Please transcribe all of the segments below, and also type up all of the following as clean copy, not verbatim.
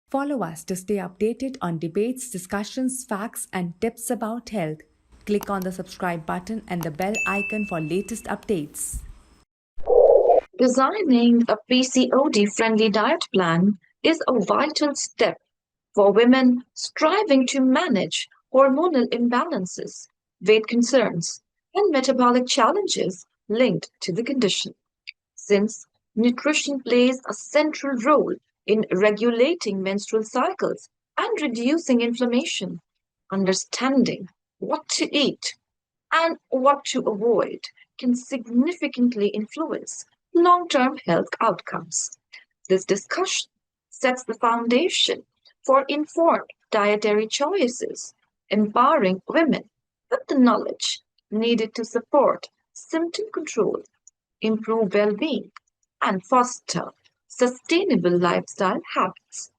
Follow us to stay updated on debates, discussions, facts, and tips about health. Click on the subscribe button and the bell icon for latest updates. Designing a PCOD-friendly diet plan is a vital step for women striving to manage hormonal imbalances, weight concerns, and metabolic challenges linked to the condition. Since nutrition plays a central role in regulating menstrual cycles and reducing inflammation, understanding what to eat and what to avoid can significantly influence long-term health outcomes. This discussion sets the foundation for informed dietary choices, empowering women with the knowledge needed to support symptom control, improve well-being, and foster sustainable lifestyle habits.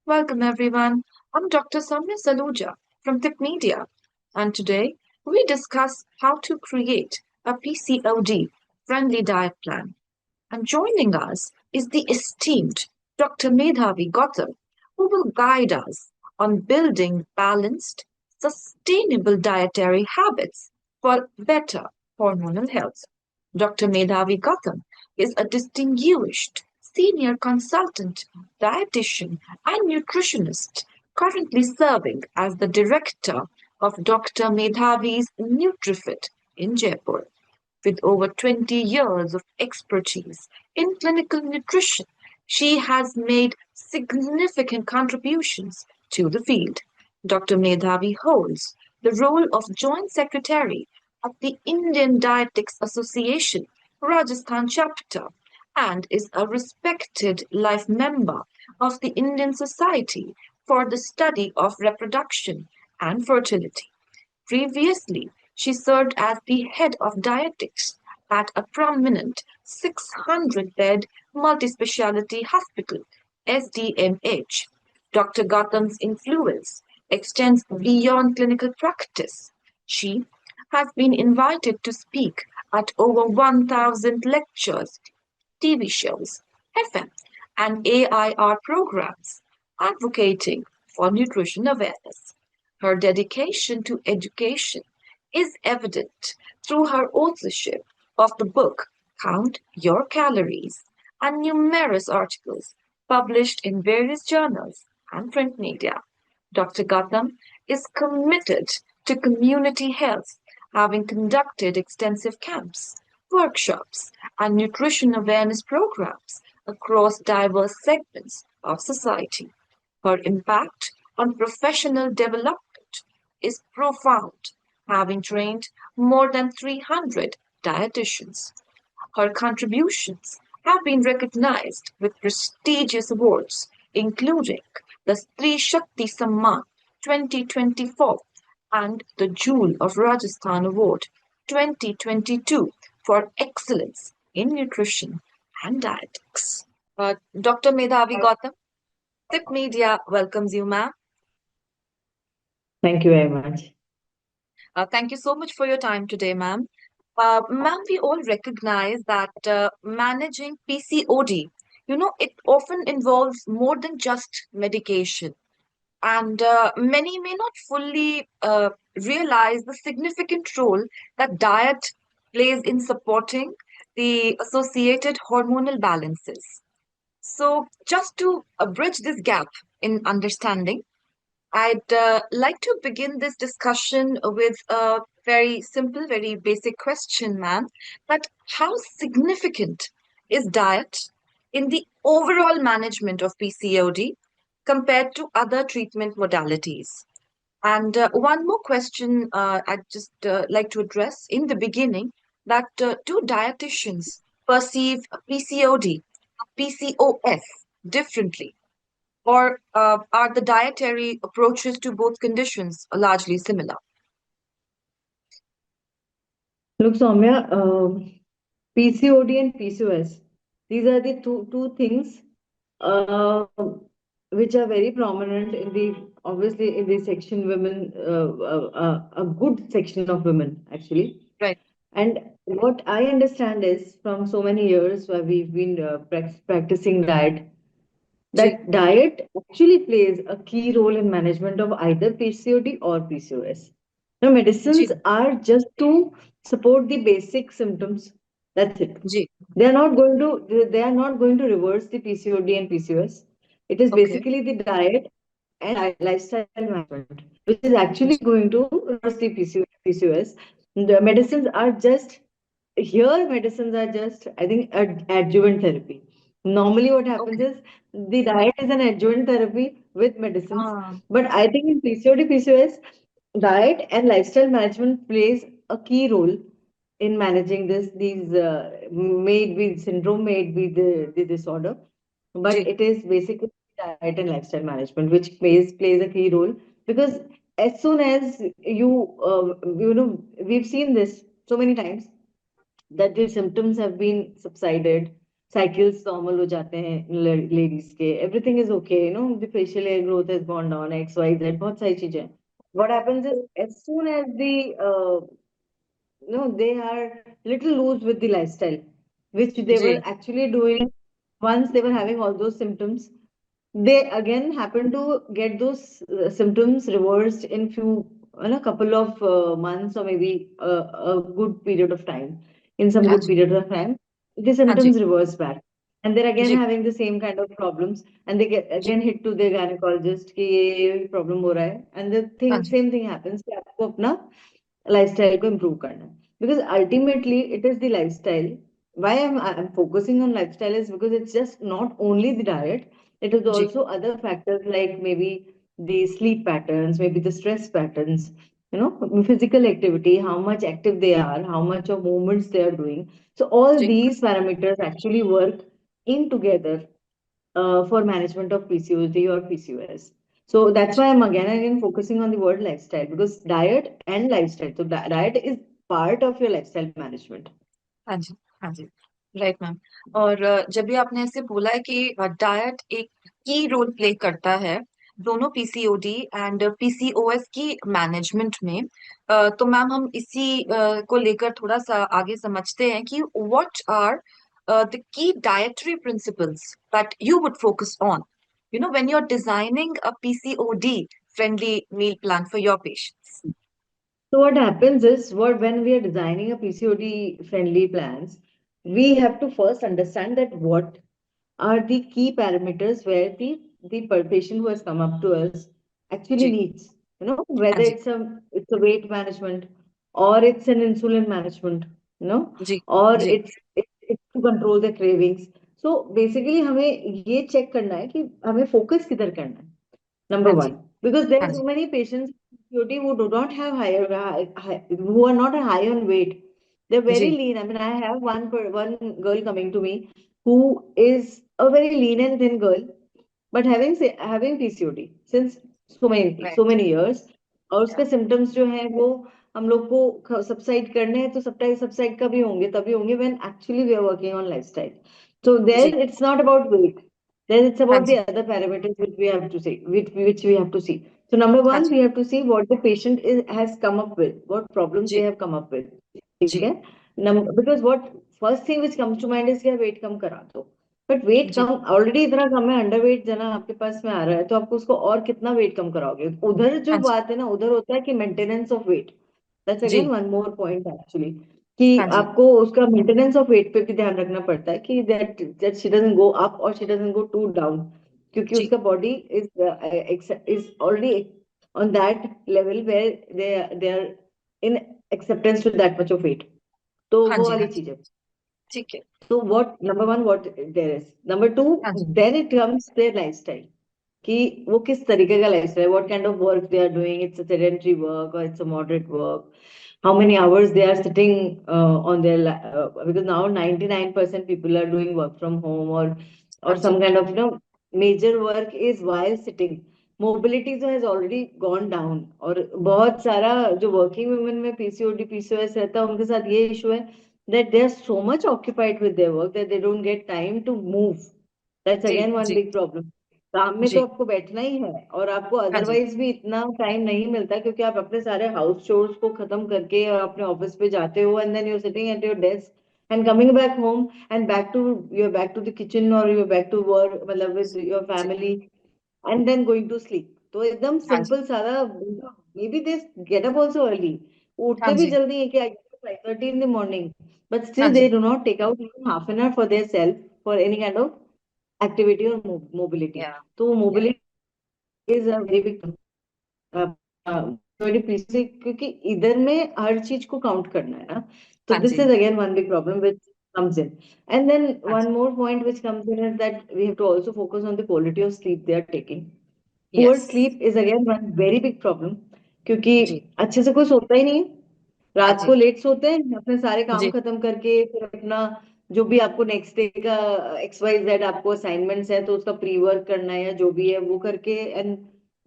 Welcome everyone. I'm Dr. Soumya Saluja from Tip Media, and today we discuss how to create a PCOD friendly diet plan. And joining us is the esteemed Dr. Medhavi Gautam, who will guide us on building balanced, sustainable dietary habits for better hormonal health. Dr. Medhavi Gautam is a distinguished senior consultant, dietitian, and nutritionist, currently serving as the director of Dr. Medhavi's NutriFit in Jaipur. With over 20 years of expertise in clinical nutrition, she has made significant contributions to the field. Dr. Medhavi holds the role of Joint Secretary of the Indian Dietetics Association, Rajasthan chapter, and is a respected life member of the Indian Society for the Study of Reproduction and Fertility. Previously, she served as the head of dietetics at a prominent 600-bed multi-specialty hospital, SDMH. Dr. Gautam's influence extends beyond clinical practice. She has been invited to speak at over 1,000 lectures, TV shows, FM, and AIR programs, advocating for nutrition awareness. Her dedication to education is evident through her authorship of the book Count Your Calories and numerous articles published in various journals and print media. Dr. Gautam is committed to community health, having conducted extensive camps, workshops, and nutrition awareness programs across diverse segments of society. Her impact on professional development is profound, having trained more than 300 dietitians. Her contributions have been recognized with prestigious awards, including the Stri Shakti Samman 2024 and the Jewel of Rajasthan Award 2022 for excellence in nutrition and dietetics. Dr. Medhavi Gautam, Tip Media welcomes you, ma'am. Thank you very much. Thank you so much for your time today, ma'am. Ma'am, we all recognize that managing PCOD, it often involves more than just medication. And many may not fully realize the significant role that diet plays in supporting the associated hormonal balances. So, just to bridge this gap in understanding, I'd like to begin this discussion with a very simple, very basic question, ma'am. That how significant is diet in the overall management of PCOD compared to other treatment modalities? And one more question I'd just like to address in the beginning that do dietitians perceive PCOD, PCOS differently? Or are the dietary approaches to both conditions largely similar? Look, Soumya, PCOD and PCOS, these are the two things uh, which are very prominent in obviously in the section women, a good section of women actually. Right. And what I understand is from so many years where we've been practicing diet, जी that diet actually plays a key role in management of either PCOD or PCOS. Now, जी medicines are just to support the basic symptoms. That's it. जी They are not going to reverse the PCOD and PCOS. It is okay basically the diet and lifestyle management, which is actually जी going to reverse the PCOS. The medicines are just here, medicines are just, I think, adjuvant therapy. Normally, what happens okay is the diet is an adjuvant therapy with medicines. हाँ But I think in PCOD, PCOS, diet and lifestyle management plays a key role in managing these made with syndrome, made with the disorder. But जी it is basically diet and lifestyle management which plays a key role, because as soon as we've seen this so many times that the symptoms have been subsided, cycles normal हो जाते हैं ladies के, everything is okay, the facial hair growth has gone down, XYZ, बहुत सारी चीजें हैं. What happens is as soon as they are little loose with the lifestyle, which they were ji actually doing once they were having all those symptoms, they again happen to get those symptoms reversed in in a couple of months, or maybe a good period of time. In some हाँ good ji period of time, the हाँ जी symptoms reverse back, and they're again ji having the same kind of problems, and they get ji again hit to their gynecologist कि ये problem हो रहा है, and the हाँ thing जी same thing happens कि आपको अपना lifestyle को improve करना है. Because ultimately it is the lifestyle. Why I'm focusing on lifestyle is because it's just not only the diet, it is ji also other factors like maybe the sleep patterns, maybe the stress patterns, physical activity, how much active they are, how much of movements they are doing. So all ji these parameters actually work in together for management of PCOD or PCOS. So that's why I'm again and again focusing on the word lifestyle, because diet and lifestyle. So diet is part of your lifestyle management. हाँ जी हाँ जी right ma'am और जब भी आपने ऐसे बोला है कि डाइट एक की रोल प्ले करता है दोनों पीसीओडी एंड पीसीओएस की मैनेजमेंट में तो मैम हम इसी को लेकर थोड़ा सा आगे समझते हैं कि what are the key dietary principles that you would focus on when you are designing a PCOD friendly meal plan for your patients So what happens is, what when we are designing a PCOD friendly plans, we have to first understand that what are the key parameters where the patient who has come up to us actually जी needs. हाँ Whether जी it's a weight management, or it's an insulin management, जी or जी it's to control the cravings. So basically हमें ये check करना है कि हमें focus किधर करना है. Number हाँ जी one, because there हाँ are जी so many patients with PCOD who do not have who are not high on weight. They're very जी lean. I mean, I have one girl coming to me who is a very lean and thin girl, but having PCOD since so right many years, और उसके symptoms जो हैं वो हम लोग को subside करने हैं, तो subside कभी होंगे, तभी होंगे when actually we are working on lifestyle. So ji there it's not about weight. Then it's हाँ about the ji other parameters which we have to see, which we have to see. So number हाँ one, ji we have to see what the patient has come up with, what problems they ji have come up with. ठीक जी है? Because what first thing which comes to mind is कि weight कम करा दो. But weight जी कम already इतना कम है, अंडर वेट जना आपके पास में आ रहा है, तो आपको उसको और कितना वेट कम कराओगे. उधर जो हाँ जी बात है ना, उधर होता है कि maintenance of weight. That's again जी वन मोर पॉइंट एक्चुअली, कि हाँ जी आपको उसका मेंटेनेंस ऑफ वेट पे भी ध्यान रखना पड़ता है कि that that she doesn't go up और she doesn't go to down, क्योंकि जी उसका body is already on that level where they are in acceptance to that much of weight. तो हाँ वो जी वाली हाँ जी चीज है. ठीक है So what number one, what there is. Number two, हाँ जी then it comes their lifestyle. कि वो किस तरीके का lifestyle, what kind of work they are doing, it's a sedentary work or it's a moderate work, how many hours they are sitting on their because now 99% people are doing work from home, or हाँ जी some kind of major work is while sitting. Mobility जो has already gone down, और बहुत सारा जो working women में PCOD PCOS रहता है उनके साथ ये issue है that they are so much occupied with their work that they don't get time to move. That's ji again one ji big problem. काम में तो जी आपको बैठना ही है, और आपको हाँ जी अदरवाइज भी इतना टाइम नहीं मिलता, क्योंकि आप अपने सारे हाउस चोर्स को खत्म करके और अपने ऑफिस पे जाते हो, and then you sitting at your desk and coming back home and you're back to the kitchen or you're back to work मतलब with your जी family and then going to sleep. तो एकदम हाँ जी simple सारा maybe they get up also early. हाँ उठते भी जी जल्दी है कि I get up 5:30 in the morning, but हाँ still they ji do not take out even half an hour for their self for any kind of activity or mobility. या तो या mobility is a very big very precisely क्योंकि इधर में हर चीज को count करना है ना तो हाँ दिस जी is again one big problem which comes in and then हाँ one more point which comes in is that we have to also focus on the quality of sleep they are taking. जी Poor yes sleep is again one very big problem क्योंकि जी अच्छे से कोई सोता ही नहीं है हाँ रात जी को लेट सोते हैं अपने सारे काम जी खत्म करके फिर अपना जो भी आपको नेक्स्ट डे का XYZ आपको असाइनमेंट्स है तो उसका प्री वर्क करना है या जो भी है वो करके एंड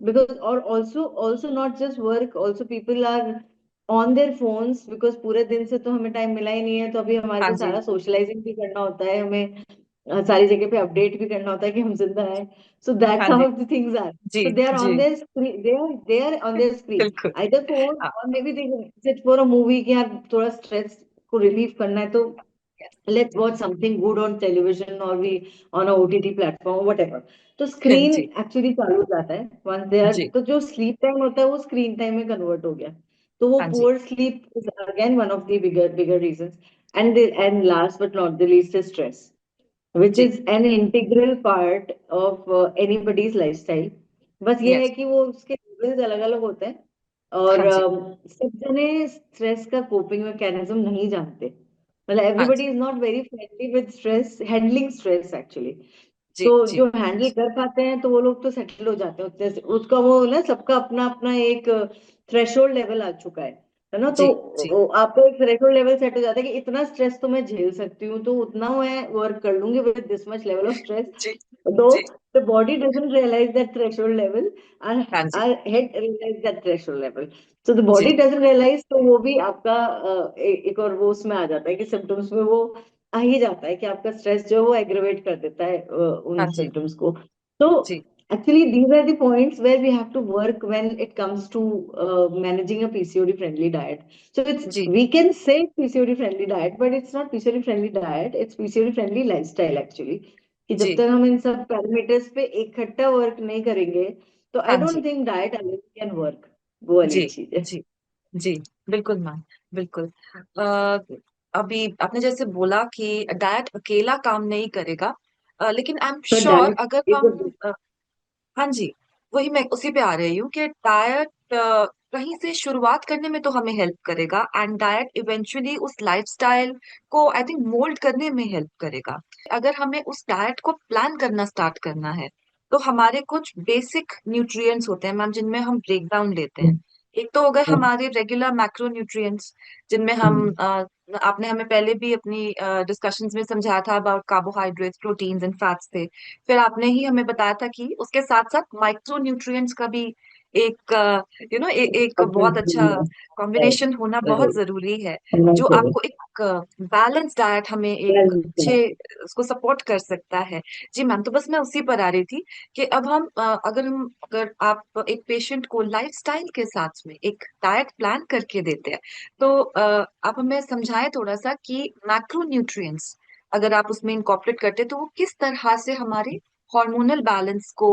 बिकॉज और also not just work also people are on their phones because पूरे दिन से तो हमें टाइम मिला ही नहीं है तो अभी हमारे हाँ को जी सारा सोशलाइजिंग भी करना होता है हमें सारी जगह पे अपडेट भी करना होता है कि हम जिंदा हैं सो दैट्स हाँ जी हाउ द थिंग्स आर जी so they are जी on their screen they are on their screen बिल्कुल either phone हाँ or maybe they sit for a movie कि यार थोड़ा स्ट्रेस को रिलीव करना है तो yes, let's watch something good on television or we on a OTT platform or whatever तो हाँ स्क्रीन जी एक्चुअली चालू हो जाता है once they are जी तो जो स्लीप टाइम होता है वो स्क्रीन टाइम में कन्वर्ट हो गया तो वो हाँ जी poor sleep is again one of the bigger reasons and last but not the least is stress which जी is an integral part of anybody's lifestyle. बस ये है यस कि वो उसके लेवल्स अलग अलग होते हैं और हाँ जी सब जने स्ट्रेस का कोपिंग मैकेनिज्म नहीं जानते मतलब हाँ एवरीबडी जी is not very friendly with stress handling stress actually जी तो जी जो हैंडल कर पाते हैं तो वो लोग तो सेटल हो जाते हैं जैसे उसका वो ना सबका अपना अपना एक थ्रेशोल्ड लेवल आ चुका है ना तो जी जी आपका एक थ्रेशोल्ड लेवल सेट हो जाता है कि इतना स्ट्रेस तो मैं झेल सकती हूँ तो उतना मैं वर्क कर लूंगी with this much level of stress जी दो जी the body doesn't realize that threshold level our, हाँ जी our head realize that threshold level so the body ji doesn't realize तो वो भी आपका एक और वो उसमें आ जाता है कि सिम्टम्स में वो आ ही जाता है कि आपका स्ट्रेस जो है वो एग्रेवेट कर देता है उन हाँ जी सिम्टम्स को तो जी actually these are the points where we have to work when it comes to managing a PCOD friendly diet so it's ji we can say PCOD friendly diet but it's not PCOD friendly diet it's PCOD friendly lifestyle actually कि जब जी तक हम इन सब parameters पे इकट्ठा work नहीं करेंगे तो आई हाँ जी don't think diet alone can work वो वाली जी चीज है जी जी बिल्कुल मैम बिल्कुल अ, अभी आपने जैसे बोला कि डाइट अकेला काम नहीं करेगा लेकिन आई एम तो श्योर डाइट अगर इज हम हाँ जी वही मैं उसी पे आ रही हूँ कि डाइट कहीं से शुरुआत करने में तो हमें हेल्प करेगा एंड डाइट इवेंचुअली उस लाइफस्टाइल को आई थिंक मोल्ड करने में हेल्प करेगा अगर हमें उस डाइट को प्लान करना स्टार्ट करना है तो हमारे कुछ बेसिक न्यूट्रिएंट्स होते हैं मैम जिनमें हम ब्रेक डाउन लेते हैं एक तो अगर हमारे रेगुलर मैक्रो न्यूट्रिएंट्स जिनमें हम आपने हमें पहले भी अपनी डिस्कशंस में समझाया था about carbohydrates proteins and fats थे फिर आपने ही हमें बताया था कि उसके साथ साथ माइक्रो न्यूट्रिएंट्स का भी एक एक बहुत अच्छा कॉम्बिनेशन होना बहुत जरूरी है जो आपको एक बैलेंस डाइट हमें एक अच्छे उसको सपोर्ट कर सकता है जी मैम तो बस मैं उसी पर आ रही थी कि अब हम अगर आप एक पेशेंट को लाइफस्टाइल के साथ में एक डाइट प्लान करके देते हैं तो आप हमें समझाएं थोड़ा सा कि मैक्रो न्यूट्रिएंट्स अगर आप उसमें इनकॉर्पोरेट करते हैं तो वो किस तरह से हमारे हार्मोनल बैलेंस को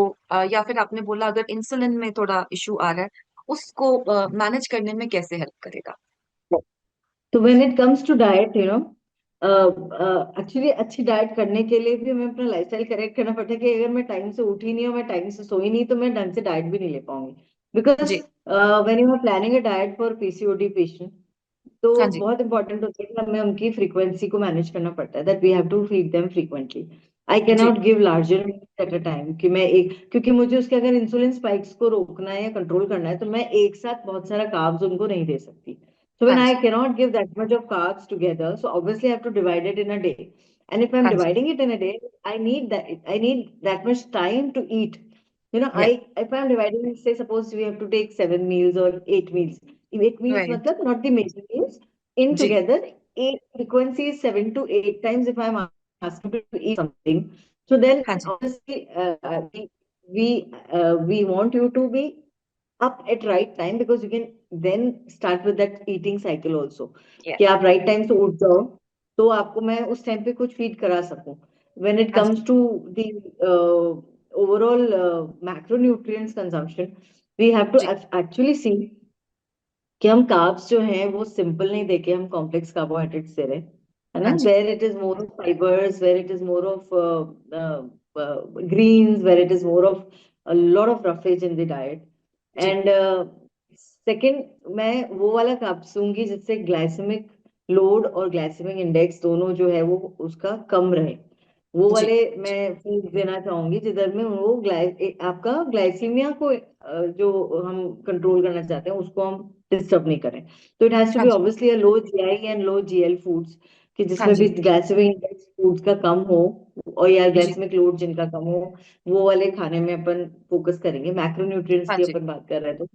या फिर आपने बोला अगर इंसुलिन में थोड़ा इशू आ रहा है उसको मैनेज करने में कैसे हेल्प करेगा तो when it comes to diet actually अच्छी डाइट करने के लिए भी हमें अपना लाइफस्टाइल करेक्ट करना पड़ता है कि अगर मैं टाइम से उठी नहीं और मैं टाइम से सोई नहीं तो मैं ढंग से डाइट भी नहीं ले पाऊंगी बिकॉज जी when you are planning a diet for PCOD patient तो हाँ जी बहुत इंपॉर्टेंट होता है कि हमें उनकी फ्रीक्वेंसी को मैनेज करना पड़ता है that we have to feed them frequently I can जी not give larger at a time कि मैं एक क्योंकि मुझे उसके अगर इंसुलिन स्पाइक्स को रोकना है या कंट्रोल करना है तो मैं एक साथ बहुत सारा कार्ब्स उनको नहीं दे सकती so when हाँ I ji cannot give that much of carbs together so obviously I have to divide it in a day and if I'm हाँ जी dividing it in a day I need that much time to eat you know I या if I'm dividing it say suppose we have to take 7 meals or 8 meals 8 meals right matlab not the major meals in जी together eight frequency is 7 to 8 times if I'm asking to eat something so then हाँ जी obviously we want you to be up at right time because you can then start with that eating cycle also कि yes आप right time से उठ जाओ तो आपको मैं उस टाइम पे कुछ फीड करा सकूं. When it हाँ जी. comes to the overall macronutrients consumption, we have to ji. actually see कि हम कार्ब्स जो हैं वो सिंपल नहीं देके हम कॉम्प्लेक्स कार्बोहाइड्रेट्स दे रहे हैं, है ना. हाँ जी. Where it is more of fibres, where it is more of greens, where it is more of a lot of roughage in the diet. जी. And second, मैं वो वाला कार्ब्स दूंगी जिससे ग्लाइसेमिक लोड और ग्लाइसेमिक इंडेक्स दोनों जो है वो उसका कम रहे. वो जी. वाले मैं फूड देना चाहूंगी जिधर में वो आपका ग्लाइसीमिया को जो हम कंट्रोल करना चाहते हैं उसको हम डिस्टर्ब नहीं करें. तो इट हैज टू हाँ बी जी. Obviously a low GI and low GL foods, कि हाँ जिसमें भी जी. ग्लाइसेमिक इंडेक्स फूड्स का कम हो और या जी. ग्लाइसेमिक लोड जिनका कम हो, वो वाले खाने में अपन फोकस करेंगे. मैक्रोन्यूट्रिएंट्स हाँ की जी. अपन बात कर रहे हैं तो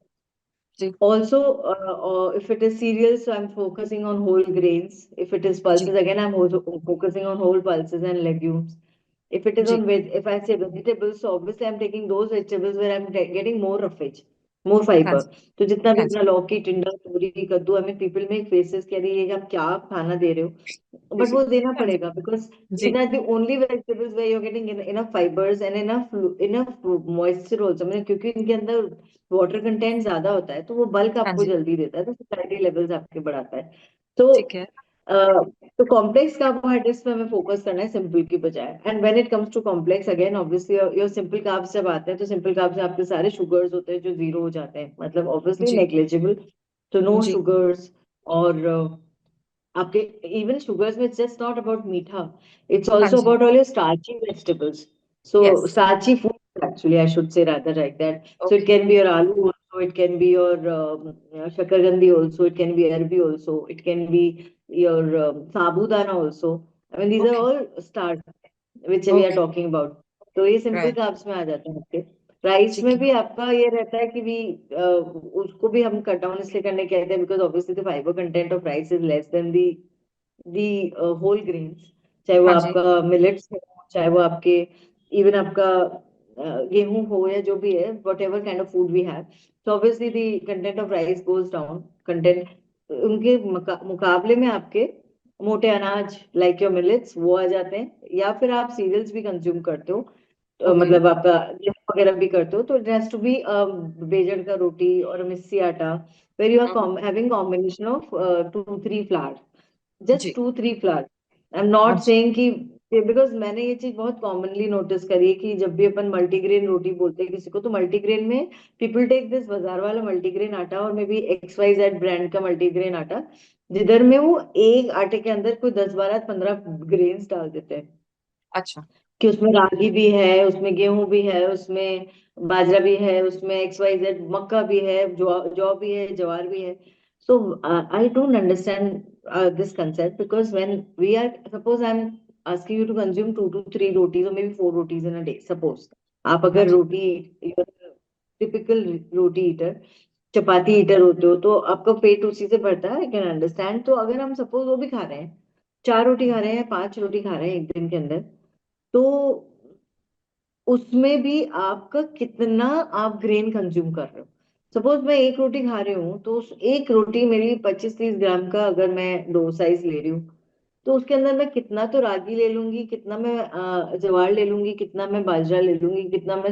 जी. also, if it is cereals, so I'm focusing on whole grains. If it is ji. pulses, again, I'm also focusing on whole pulses and legumes. If it is ji. on if I say vegetables, so obviously I'm taking those vegetables where I'm getting more roughage, more हाँ fiber. जी. तो जितना भी हाँ जी. अपना लौकी, टिंडा, तोरी, कद्दू, I mean, people make faces कि अरे ये आप क्या खाना दे रहे हो, but वो देना हाँ जी. पड़ेगा because these ji. are the only vegetables where you're getting enough fibers and enough moisture also. मतलब क्योंकि इनके अंदर वाटर कंटेंट ज्यादा होता है तो वो बल्क हाँ आपको जी. जल्दी देता है, तो सैटिस्फैक्टरी लेवल्स आपके बढ़ाता है. तो ठीक है. तो कॉम्प्लेक्स कार्बोहाइड्रेट्स पे हमें फोकस करना है सिंपल की बजाय. And when it comes to complex, again obviously your simple carbs जब आते हैं तो सिंपल कार्ब्स में आपके सारे शुगर्स होते हैं जो जीरो हो जाते हैं, मतलब ऑब्वियसली जी. नेग्लिजिबल. तो नो जी. शुगर्स. और आपके इवन शुगर्स में इट्स जस्ट नॉट अबाउट मीठा, इट्स हाँ ऑल्सो जी. About all your starchy vegetables. So yes. starchy food actually, I should say rather like that. So it okay. can be your aloo also, it can be your shakargandi also, it can be arbi also, it can be your sabudana also. I mean these are okay. all starch which we are okay. talking about. तो ये simple right. Carbs में आ जाते हैं आपके. Rice ठीक में है. भी आपका ये रहता है कि भी उसको भी हम कट डाउन इसलिए करने कहते हैं because obviously the fibre content of rice is less than the whole grains. चाहे वो हाँ जी. आपका मिलेट्स हो, चाहे वो आपके इवन आपका गेहूं हो या जो भी है, whatever kind of food we have. तो obviously the content of rice goes down. Content उनके मुकाबले में आपके मोटे अनाज लाइक योर मिलेट्स वो आ जाते हैं, या फिर आप सीरियल्स भी कंज्यूम करते हो, ओके. मतलब आपका गेहूं वगैरह भी करते हो, तो इट हैज टू बी बेजन का रोटी और मिस्सी आटा, where you hmm. Are having combination of 2-3 flour, just जी. 2-3 फ्लावर. आई एम हाँ नॉट जी. सेइंग कि, बिकॉज मैंने ये चीज बहुत कॉमनली नोटिस करी है कि जब भी अपन मल्टीग्रेन रोटी बोलते हैं किसी को, तो मल्टीग्रेन में पीपल टेक दिस बाजार वाला मल्टीग्रेन आटा और मे बी XYZ ब्रांड का मल्टीग्रेन आटा, जिधर में वो एक आटे के अंदर कोई 10-12-15 ग्रेन्स डाल देते हैं, अच्छा. कि उसमें रागी भी है, उसमें गेहूं भी है, उसमें बाजरा भी है, उसमें XYZ मक्का भी है, जौ भी है, ज्वार भी है. So I don't understand this concept because when we are, suppose I am asking you to consume 2 to 3 rotis और maybe 4 rotis in a day, suppose आप हाँ अगर जी. Roti, typical roti eater, chapati eater होते हो तो आपका पेट उसी से भरता है, आई कैन अंडरस्टैंड. तो अगर हम सपोज वो भी खा रहे हैं, 4 रोटी खा रहे हैं, 5 रोटी खा रहे हैं एक दिन के अंदर, तो उसमें भी आपका कितना आप ग्रेन कंज्यूम कर रहे हो. सपोज मैं एक रोटी खा रही हूँ तो उस एक रोटी मेरी 25-30 ग्राम का अगर मैं डो साइज ले रही हूँ, तो उसके अंदर मैं कितना तो रागी ले लूंगी, कितना मैं ज्वार ले लूंगी, कितना मैं बाजरा ले लूंगी, कितना मैं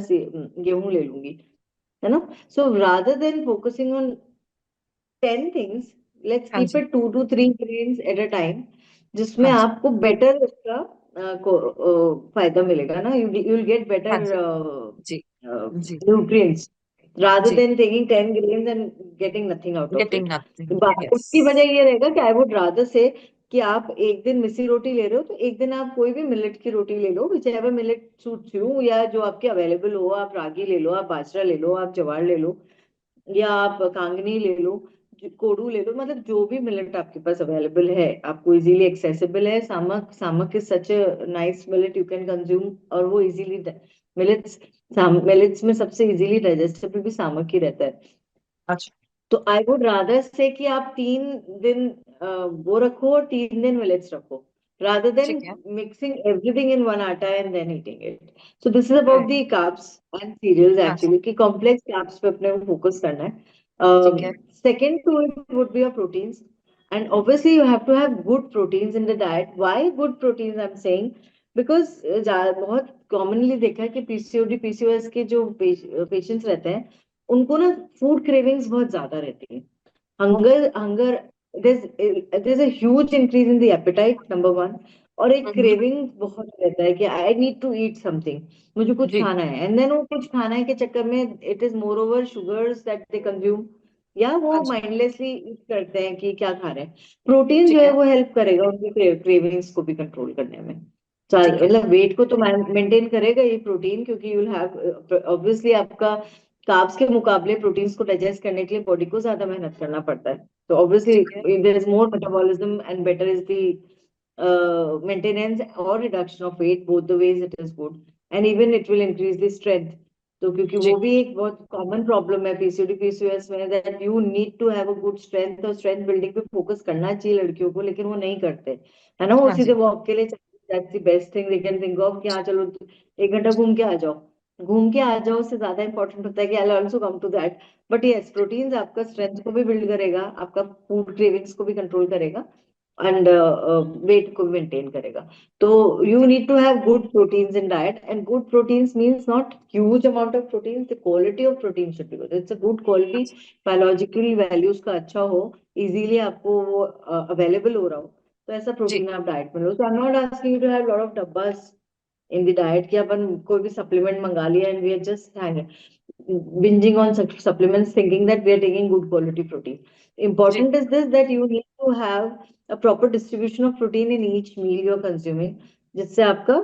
गेहूं ले लूंगी, है ना. So rather than focusing on 10 things, let's हाँ कीप जी. It 2 to 3 grains at a time, जिसमें हाँ जी. आपको बेटर उसका फायदा मिलेगा ना. यू विल गेट हाँ बेटर जी. जी. जी. न्यूट्रिएंट्स rather जी. than taking 10 grains and getting nothing out of getting it. Nothing. Yes. उसकी वजह ये रहेगा कि आई वुड रादर से कि आप एक दिन मिस्सी रोटी ले रहे हो तो एक दिन आप कोई भी मिलेट की रोटी ले लो, whichever millet suits you, या जो आपके अवेलेबल हो, आप रागी ले लो, आप बाजरा ले लो, आप ज्वार ले लो, या आप कांगनी ले लो, कोडू ले लो, मतलब जो भी मिलेट आपके पास अवेलेबल है, आपको इजीली एक्सेसिबल है. Samak, samak is such a nice millet you can consume, और वो इजीली मिलेट्स, मिलेट्स में सबसे इजीली डाइजेस्टेबल भी सामक ही रहता है. अच्छा. तो आई वुड रादर से कि आप 3 दिन वो रखो और 3 दिन मिलेट्स रखो, rather than ठीक है. mixing everything in one atta and then eating it. So this is about right. the carbs and cereals हाँ जी. actually, कि complex carbs पे अपने को फोकस करना है. ठीक है. Second to it would be your proteins. And obviously, you have to have good proteins in the diet. Why good proteins? I'm saying because बहुत commonly देखा है कि पीसीओडी पीसीओएस के जो पेशेंट्स रहते हैं उनको ना फूड क्रेविंग्स बहुत ज्यादा रहती है. Hunger, there's a huge increase in the appetite, number one. और एक हम्म, क्रेविंग बहुत रहता है कि I need to eat something, मुझे कुछ जी खाना है. एंड देन वो कुछ खाना है के चक्कर में it is more over sugars that they consume, या वो हाँ जी माइंडलेसली ईट करते हैं कि क्या खा रहे हैं. प्रोटीन जो ठीक है है वो हेल्प करेगा उनकी क्रेविंग्स को भी कंट्रोल करने में. ठीक है मतलब वेट को तो मेंटेन करेगा ये प्रोटीन, क्योंकि यू विल हैव ऑब्वियसली आपका कार्ब्स के मुकाबले प्रोटीन्स को डाइजेस्ट करने के लिए बॉडी को ज्यादा मेहनत करना पड़ता है. तो ऑब्वियसली ठीक है there is more metabolism and better is the maintenance और reduction of weight, both the ways it is good. And even it will increase the strength. तो क्योंकि जी वो भी एक बहुत कॉमन प्रॉब्लम है पीसीओडी पीसीओएस में, that you need to have a good strength, और स्ट्रेंथ बिल्डिंग पे फोकस करना चाहिए लड़कियों को, लेकिन वो नहीं करते है ना. वो हाँ सीधे जी वॉक के लिए, that's the best thing they can think of कि हाँ चलो 1 घंटा घूम के आ जाओ. घूम के आ जाओ से ज्यादा इंपॉर्टेंट होता है कि I also come to that. But yes, proteins आपका स्ट्रेंथ को भी बिल्ड करेगा, आपका फूड क्रेविंग्स को भी कंट्रोल करेगा, एंड वेट को मेंटेन करेगा. तो you need to have good proteins in diet, and good proteins means not huge amount of proteins, the quality of protein should be good. It's a good quality, biological value उसका अच्छा हो, easily आपको वो available हो रहा हो, तो ऐसा जी प्रोटीन आप डाइट में लो. So I am not asking you to have lot of dabbas in the diet कि अपन कोई भी सप्लीमेंट मंगा लिया and we are just binging on supplements thinking that we are taking good quality protein. जी Important is this, that you need to have a proper distribution of protein in each meal you are consuming, जिससे आपका,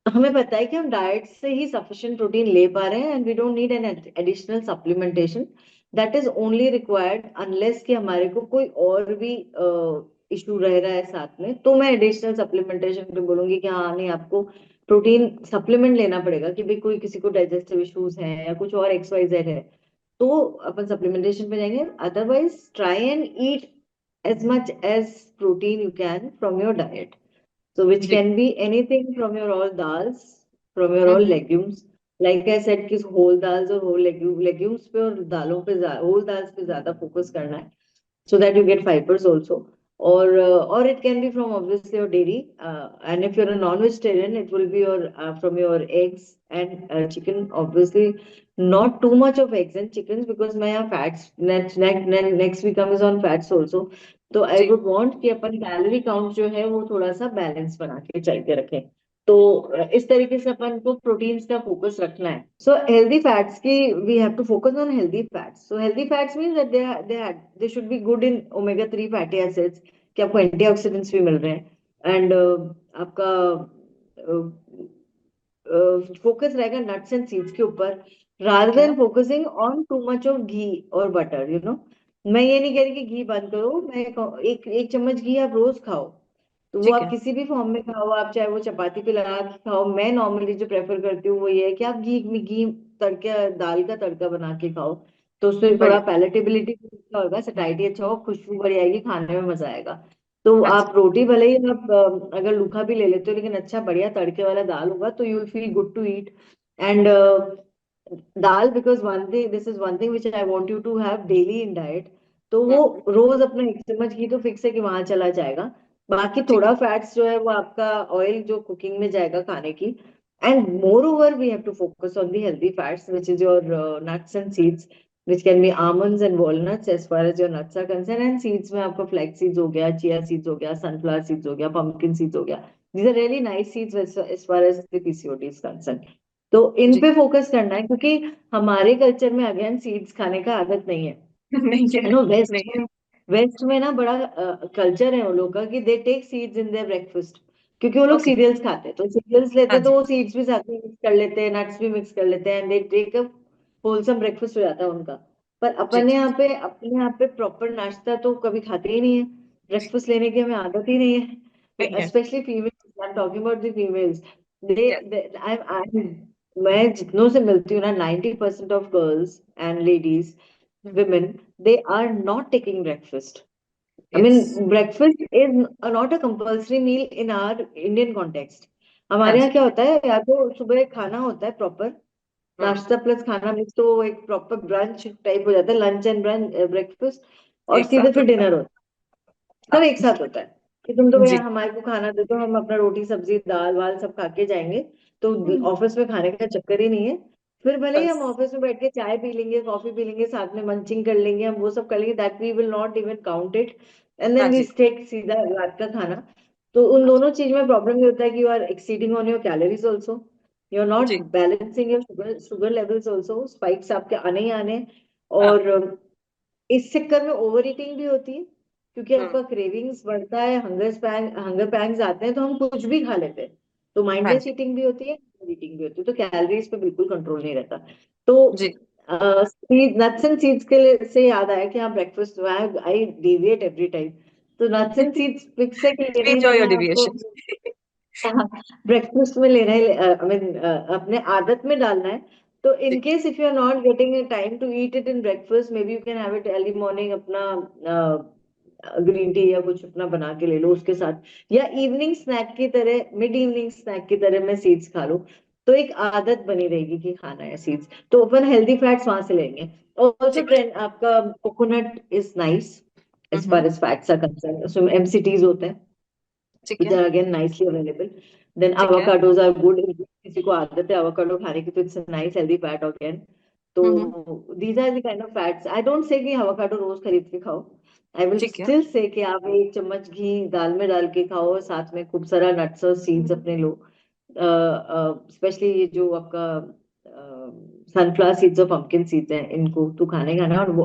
हमें पता है कि हम diet से ही sufficient protein ले पा रहे हैं, and we don't need an additional supplementation. That is only required unless कि हमारे को कोई और भी इशू रह रहा है साथ में, तो मैं एडिशनल सप्लीमेंटेशन पे बोलूंगी कि हाँ नहीं, आपको प्रोटीन सप्लीमेंट लेना पड़ेगा कि भाई कोई किसी को डाइजेस्टिव इश्यूज हैं या कुछ और एक्स वाई जेड है, तो अपन सप्लीमेंटेशन पे जाएंगे. Otherwise try and eat as much as protein you can from your diet. So which जी can be anything from your all dals, from your all hmm legumes. Like I said कि whole dals और whole legumes पे और दालों पे whole dals पे ज्यादा focus करना है, so that you get fibers also. Or it can be from obviously your dairy. And if you're a non-vegetarian, it will be from your eggs and chicken. Obviously, not too much of eggs and chickens, because my fats next we come is on fats also. तो आई जी would want कि अपन calorie count जो है वो थोड़ा सा balance बना के चलते रखें. तो इस तरीके से अपन को प्रोटीन्स का फोकस रखना है. सो हेल्दी फैट्स की, we have to focus on healthy fats. So healthy fats means that they should be good in omega 3 fatty acids, कि आपको एंटीऑक्सीडेंट्स भी मिल रहे हैं. एंड आपका फोकस रहेगा नट्स एंड सीड्स के ऊपर, रादर ठीक है then focusing on too much of ghee और बटर, यू नो. मैं ये नहीं कह रही कि घी बंद करो, एक एक चम्मच घी आप रोज खाओ, तो वो ठीक आप है किसी भी फॉर्म में खाओ, आप चाहे वो चपाती पे लगा के खाओ. मैं नॉर्मली जो प्रेफर करती हूँ वो ये है कि आप घी तड़का, दाल का तड़का बना के खाओ, तो उससे थोड़ा बढ़िया पैलेटेबिलिटी अच्छा होगा, सटाइटी अच्छा होगा, खुशबू बढ़ आएगी, खाने में मजा आएगा. तो हाँ जी आप रोटी भले ही आप अगर लूखा भी ले लेते हो, लेकिन अच्छा बढ़िया तड़के वाला दाल होगा तो you will feel good to eat. And dal, because one thing, this is one thing which I want you to have daily in diet. तो वो हम्म रोज अपना 1 चम्मच घी तो फिक्स है कि वहां चला जाएगा. बाकी ठीक थोड़ा है फैट्स जो है वो आपका ऑयल जो कुकिंग में जाएगा खाने की. And moreover we have to focus on the healthy fats which is your nuts and seeds, which can be almonds and walnuts as far as your nuts are concerned. And seeds में आपका flax seeds हो गया, chia seeds हो गया, sunflower seeds हो गया, pumpkin seeds हो गया. These are really nice seeds as far as the PCOD is concerned. तो इन जी पे फोकस करना है, क्योंकि हमारे कल्चर में अगेन सीड्स खाने का आदत नहीं है. नहीं है यू नो नहीं है वेस्ट में ना बड़ा कल्चर है उन लोगों का कि they take seeds in their breakfast, क्योंकि वो लोग ओके सीरियल्स खाते हैं, तो सीरियल्स लेते हाँ हैं तो जी वो सीड्स भी साथ में मिक्स कर लेते हैं, नट्स भी मिक्स कर लेते हैं, and they take a wholesome breakfast हो जाता है उनका. पर जी अपने यहाँ पे प्रॉपर नाश्ता तो कभी खाते ही नहीं है, ब्रेकफास्ट लेने की हमें आदत ही नहीं नहीं है. है specially females, I am talking about the females. They yes I मैं जितनों से मिलती हूँ ना, 90% of girls and ladies, women, they are not taking breakfast. I yes mean, breakfast is not a compulsory meal in our Indian context. हाँ हमारे यहाँ जी क्या होता है, या तो सुबह एक खाना होता है प्रॉपर, हम्म नाश्ता प्लस खाना मिक्स, तो वो एक प्रॉपर ब्रंच टाइप हो जाता है, लंच एंड ब्रेकफास्ट. और एक सीधे साथ फिर होता है। डिनर होता है, सब हाँ एक साथ होता है कि तुम तो भैया जी। हमारे को खाना दे दो, हम अपना रोटी सब्जी दाल वाल सब खा के जाएंगे। तो हम्म, ऑफिस में खाने का चक्कर ही नहीं है। फिर भले ही हम बस। ऑफिस में बैठ के चाय पी लेंगे, कॉफी पी लेंगे, साथ में मंचिंग कर लेंगे, हम वो सब कर लेंगे, that we will not even count it. And हाँ देन वी जी। टेक सीधा रात का खाना। तो उन हाँ जी। दोनों चीज में प्रॉब्लम ये होता है कि you are exceeding on your calories also, you are not जी। Balancing your sugar sugar levels also, spikes आपके आने ही आने। हाँ। और इस चक्कर में ओवर ईटिंग भी होती है, क्योंकि हम्म। आपका क्रेविंग्स बढ़ता है, हंगर पैंग्स आते हैं, तो हम कुछ भी खा लेते हैं। तो हाँ माइंडलेस जी। ईटिंग भी होती है, ईटिंग भी होती है, तो कैलोरीज पे बिल्कुल कंट्रोल नहीं रहता। तो जी। नट्स एंड सीड्स के लिए से याद आया कि हाँ breakfast I deviate every time. तो नट्स एंड सीड्स फिक्स है कि लेना ही एंजॉय लेना योर है आपको। डिविएशन। ब्रेकफास्ट में लेना ही, आई मीन अपने आदत में डालना है। तो इन जी। Case if you are not getting time to eat it in breakfast, may be you can have it early morning, अपना ग्रीन टी या कुछ अपना बना के ले लो उसके साथ, या इवनिंग स्नैक की तरह, मिड इवनिंग स्नैक की तरह में सीड्स खा लो। तो एक आदत बनी रहेगी कि खाना है सीड्स, तो अपन हेल्दी फैट्स वहां से लेंगे। ऑल्सो ठीक। ट्रेंड आपका coconut is nice as hmm. Far as fats are concern, उसमें एमसीटीज होते हैं ठीक which है। are again nicely available. Then ठीक है। avocados are good. किसी को आदत है avocado खाने की, तो it's a nice healthy fat again. तो हम्म। these are the kind of fats. I don't say कि avocado रोज खरीद के खाओ. I will ठीक है। still say कि आप एक चम्मच घी दाल में डाल के खाओ, साथ में खूब सारा नट्स और सीड्स अपने लो। स्पेशली ये जो आपका सनफ्लावर सीड्स और पंपकिन सीड्स हैं, इनको तो खाने का ना, और वो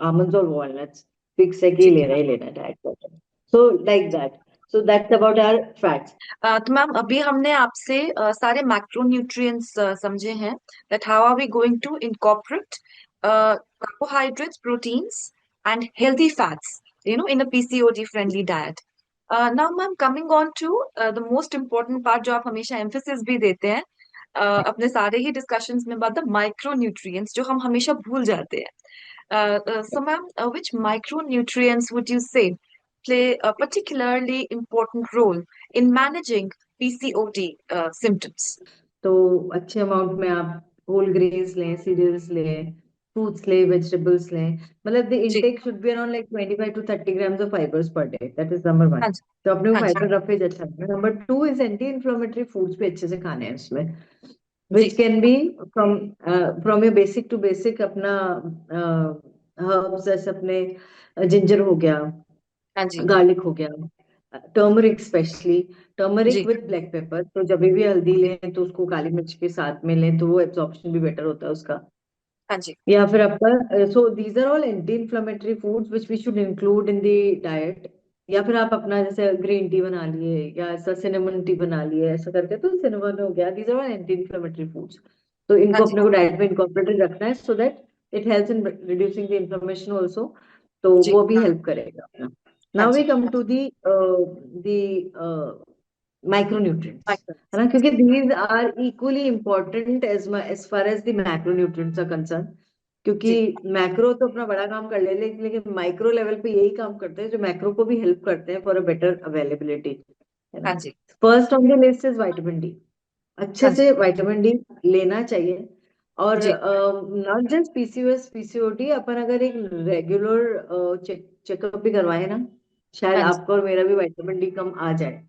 आमंड्स और वॉलनट्स फिक्स है कि ठीक लेना है। ही लेना डाइट पर। So like that, so that's about our facts. तो मैम अभी हमने आपसे सारे मैक्रोन्यूट्रिएंट्स समझे हैं, that how are we going to incorporate carbohydrates, proteins and healthy fats, in a PCOD friendly diet. Now ma'am, coming on to the most important part, जो आप हमेशा एम्फेसिस भी देते हैं अपने सारे ही डिस्कशंस में, about द माइक्रोन्यूट्रिएंट्स, जो हम हमेशा भूल जाते हैं। So, ma'am, which micronutrients would you say play a particularly important role in managing PCOD symptoms? तो अच्छे अमाउंट में आप होल ग्रेन्स लें, सीरियल्स लें, फ्रूट्स लें, वेजिटेबल्स लें। मतलब द जी। Intake should be around like 25 to 30 grams of fibers per day. That is number one. हाँ जी। तो अपने को हाँ जी। फाइबर रफेज अच्छा है। Number two is anti inflammatory foods भी अच्छे से खाने हैं उसमें, जी। which can be from from your basic to basic, अपना herbs जैसे अपने जिंजर हो गया, हाँ जी। गार्लिक हो गया, टर्मरिक स्पेशली, टर्मरिक जी। With black pepper. तो जब भी हल्दी लें तो उसको काली मिर्च के साथ में लें, तो वो एब्जॉर्प्शन भी बेटर होता है उसका। हाँ जी। या फिर आपका, so these are all anti inflammatory foods which we should include in the diet. या फिर आप अपना जैसे ग्रीन टी बना लिए, या ऐसा सिनेमन टी बना लिए, ऐसा करके, तो सिनेमन हो गया, these are all anti inflammatory foods. तो हाँ इनको जी। अपने को डाइट में इनकॉर्पोरेटेड रखना है, so that it helps in reducing the inflammation also. तो जी। वो भी हेल्प करेगा अपना। हाँ नाउ वी जी। Come to the micronutrients, Micro- है ना, क्योंकि these are equally important as far as the macronutrients are concern. क्योंकि जी। मैक्रो तो अपना बड़ा काम कर ले, लेकिन माइक्रो लेवल पे यही काम करते हैं जो मैक्रो को भी हेल्प करते हैं फॉर अ बेटर अवेलेबिलिटी, है हाँ ना। जी। First on the list is vitamin D. अच्छे हाँ जी। से विटामिन डी लेना चाहिए। और जी। नॉट जस्ट पीसीओएस पीसीओडी, अपन अगर एक रेगुलर चेकअप भी करवाए ना, शायद हाँ जी। आपको और मेरा भी विटामिन डी कम आ जाए,